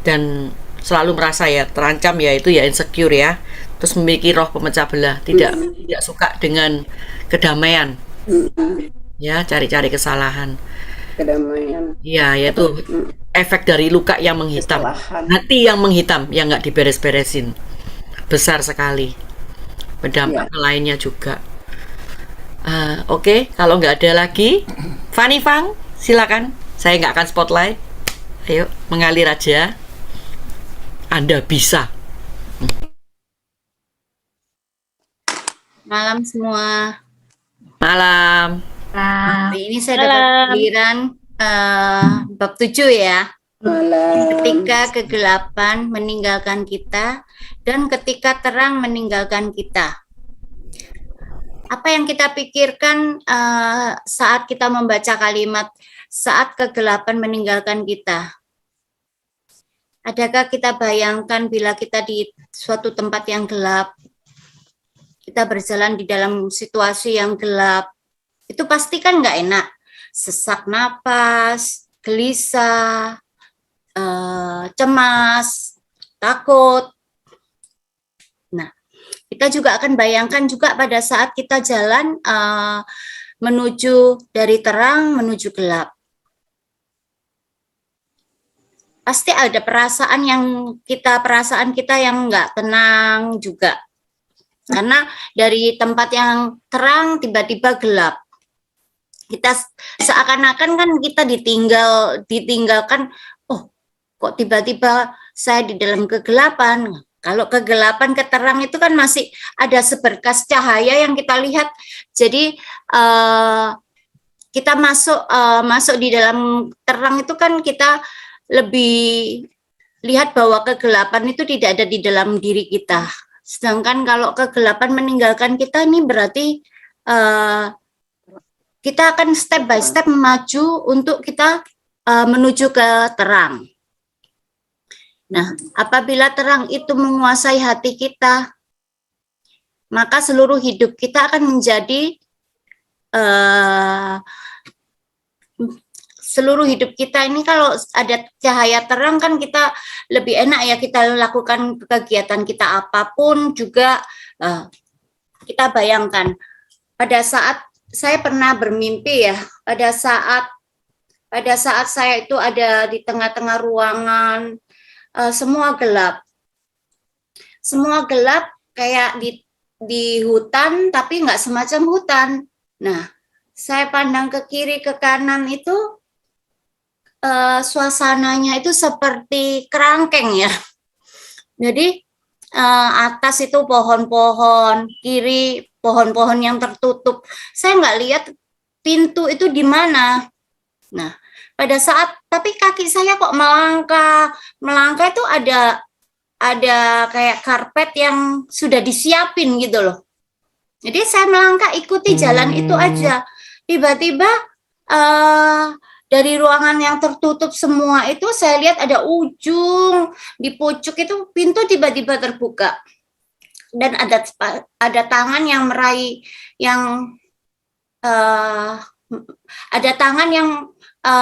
dan selalu merasa ya terancam, ya itu ya insecure ya. Terus memiliki roh pemecah belah, tidak suka dengan kedamaian, ya cari-cari kesalahan. Kedamaian. Ya, yaitu efek dari luka yang menghitam, hati yang menghitam, yang nggak diberes-beresin, besar sekali. Berdampak ke lainnya juga. Oke, kalau nggak ada lagi, Fanny Fang, silakan. Saya nggak akan spotlight. Ayo, mengalir aja. Anda bisa. Malam semua. Malam. Hari ini saya dapat giliran bab 7 ya. Ketika kegelapan meninggalkan kita dan ketika terang meninggalkan kita. Apa yang kita pikirkan saat kita membaca kalimat saat kegelapan meninggalkan kita? Adakah kita bayangkan bila kita di suatu tempat yang gelap, kita berjalan di dalam situasi yang gelap, itu pasti kan nggak enak, sesak napas, gelisah, cemas, takut. Nah, kita juga akan bayangkan juga pada saat kita jalan menuju dari terang menuju gelap. pasti ada perasaan kita yang nggak tenang juga. Karena dari tempat yang terang tiba-tiba gelap. Kita seakan-akan kan kita ditinggalkan, oh kok tiba-tiba saya di dalam kegelapan. Kalau kegelapan ke terang itu kan masih ada seberkas cahaya yang kita lihat. Jadi kita masuk di dalam terang itu kan kita lebih lihat bahwa kegelapan itu tidak ada di dalam diri kita. Sedangkan kalau kegelapan meninggalkan kita, ini berarti kita akan step by step maju untuk kita menuju ke terang. Nah, apabila terang itu menguasai hati kita, maka seluruh hidup kita akan menjadi seluruh hidup kita ini kalau ada cahaya terang kan kita lebih enak ya, kita lakukan kegiatan kita apapun juga. Kita bayangkan pada saat saya pernah bermimpi ya, pada saat saya itu ada di tengah-tengah ruangan, semua gelap kayak di hutan tapi nggak semacam hutan. Nah, saya pandang ke kiri ke kanan itu suasananya itu seperti kerangkeng ya. Jadi atas itu pohon-pohon, kiri pohon-pohon yang tertutup. Saya nggak lihat pintu itu di mana. Nah, pada saat tapi kaki saya kok melangkah itu ada kayak karpet yang sudah disiapin gitu loh. Jadi saya melangkah ikuti jalan itu aja. Tiba-tiba dari ruangan yang tertutup semua itu saya lihat ada ujung di pucuk itu pintu tiba-tiba terbuka dan ada tangan yang meraih ada tangan yang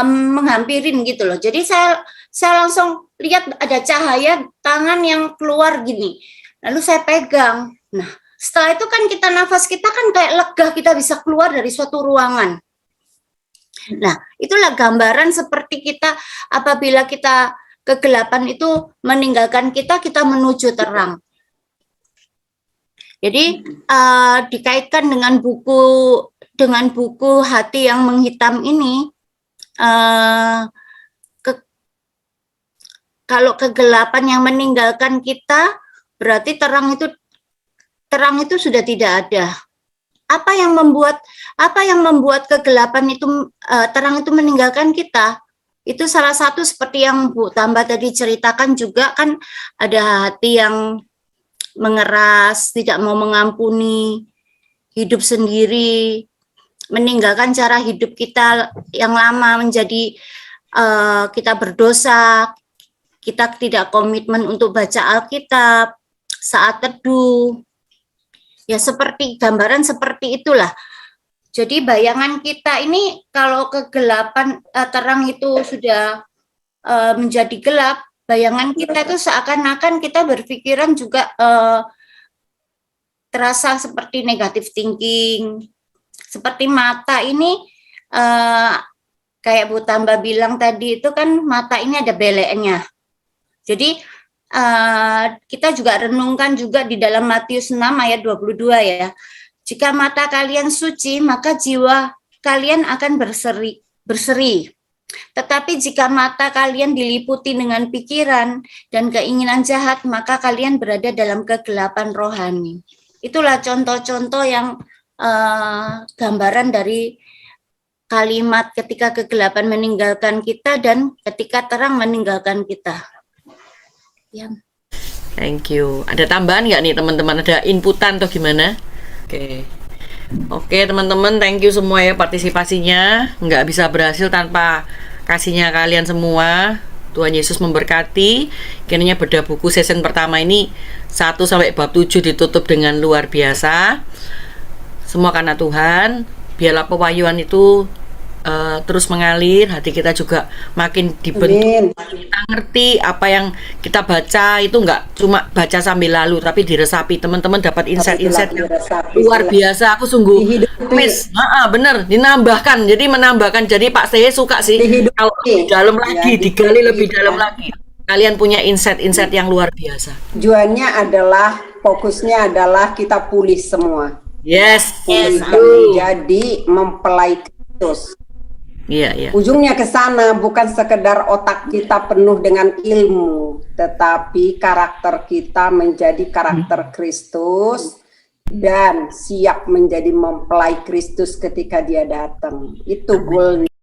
menghampirin gitu loh. Jadi saya langsung lihat ada cahaya tangan yang keluar gini. Lalu saya pegang. Nah, setelah itu kan nafas kita kan kayak lega, kita bisa keluar dari suatu ruangan. Nah, itulah gambaran seperti kita apabila kita kegelapan itu meninggalkan kita menuju terang. Jadi dikaitkan dengan buku Hati yang Menghitam ini, kalau kegelapan yang meninggalkan kita, berarti terang itu sudah tidak ada. Apa yang membuat kegelapan itu terang itu meninggalkan kita? Itu salah satu seperti yang Bu Tamba tadi ceritakan juga kan, ada hati yang mengeras, tidak mau mengampuni, hidup sendiri, meninggalkan cara hidup kita yang lama menjadi kita berdosa, kita tidak komitmen untuk baca Alkitab, saat teduh. Ya seperti gambaran seperti itulah. Jadi bayangan kita ini kalau kegelapan terang itu sudah menjadi gelap, bayangan kita itu seakan-akan kita berpikiran juga terasa seperti negative thinking. Seperti mata ini kayak Bu Tamba bilang tadi itu kan mata ini ada beleknya. Jadi kita juga renungkan juga di dalam Matius 6 ayat 22 ya. Jika mata kalian suci, maka jiwa kalian akan berseri. Tetapi jika mata kalian diliputi dengan pikiran dan keinginan jahat, maka kalian berada dalam kegelapan rohani. Itulah contoh-contoh yang gambaran dari kalimat ketika kegelapan meninggalkan kita dan ketika terang meninggalkan kita. Ya. Thank you. Ada tambahan nggak nih teman-teman? Ada inputan atau gimana? Oke teman-teman, thank you semua ya partisipasinya. Nggak bisa berhasil tanpa kasihnya kalian semua. Tuhan Yesus memberkati. Kiranya bedah buku season pertama ini 1 sampai bab 7 ditutup dengan luar biasa. Semua karena Tuhan. Biarlah pewahyuan itu terus mengalir, hati kita juga makin dibentuk, kita ngerti apa yang kita baca itu nggak cuma baca sambil lalu, tapi diresapi. Teman-teman dapat insight-insight yang luar biasa. Aku sungguh miss, bener, dinambahkan. Jadi menambahkan. Jadi Pak Steye suka sih kalau di dalam lagi, digali lebih dalam lagi. Kalian punya insight-insight yang luar biasa. Tujuannya adalah, fokusnya adalah kita pulih semua. Yes. Jadi mempelai Kristus. Iya. Ujungnya ke sana, bukan sekedar otak kita penuh dengan ilmu, tetapi karakter kita menjadi karakter Kristus dan siap menjadi mempelai Kristus ketika Dia datang. Itu goalnya.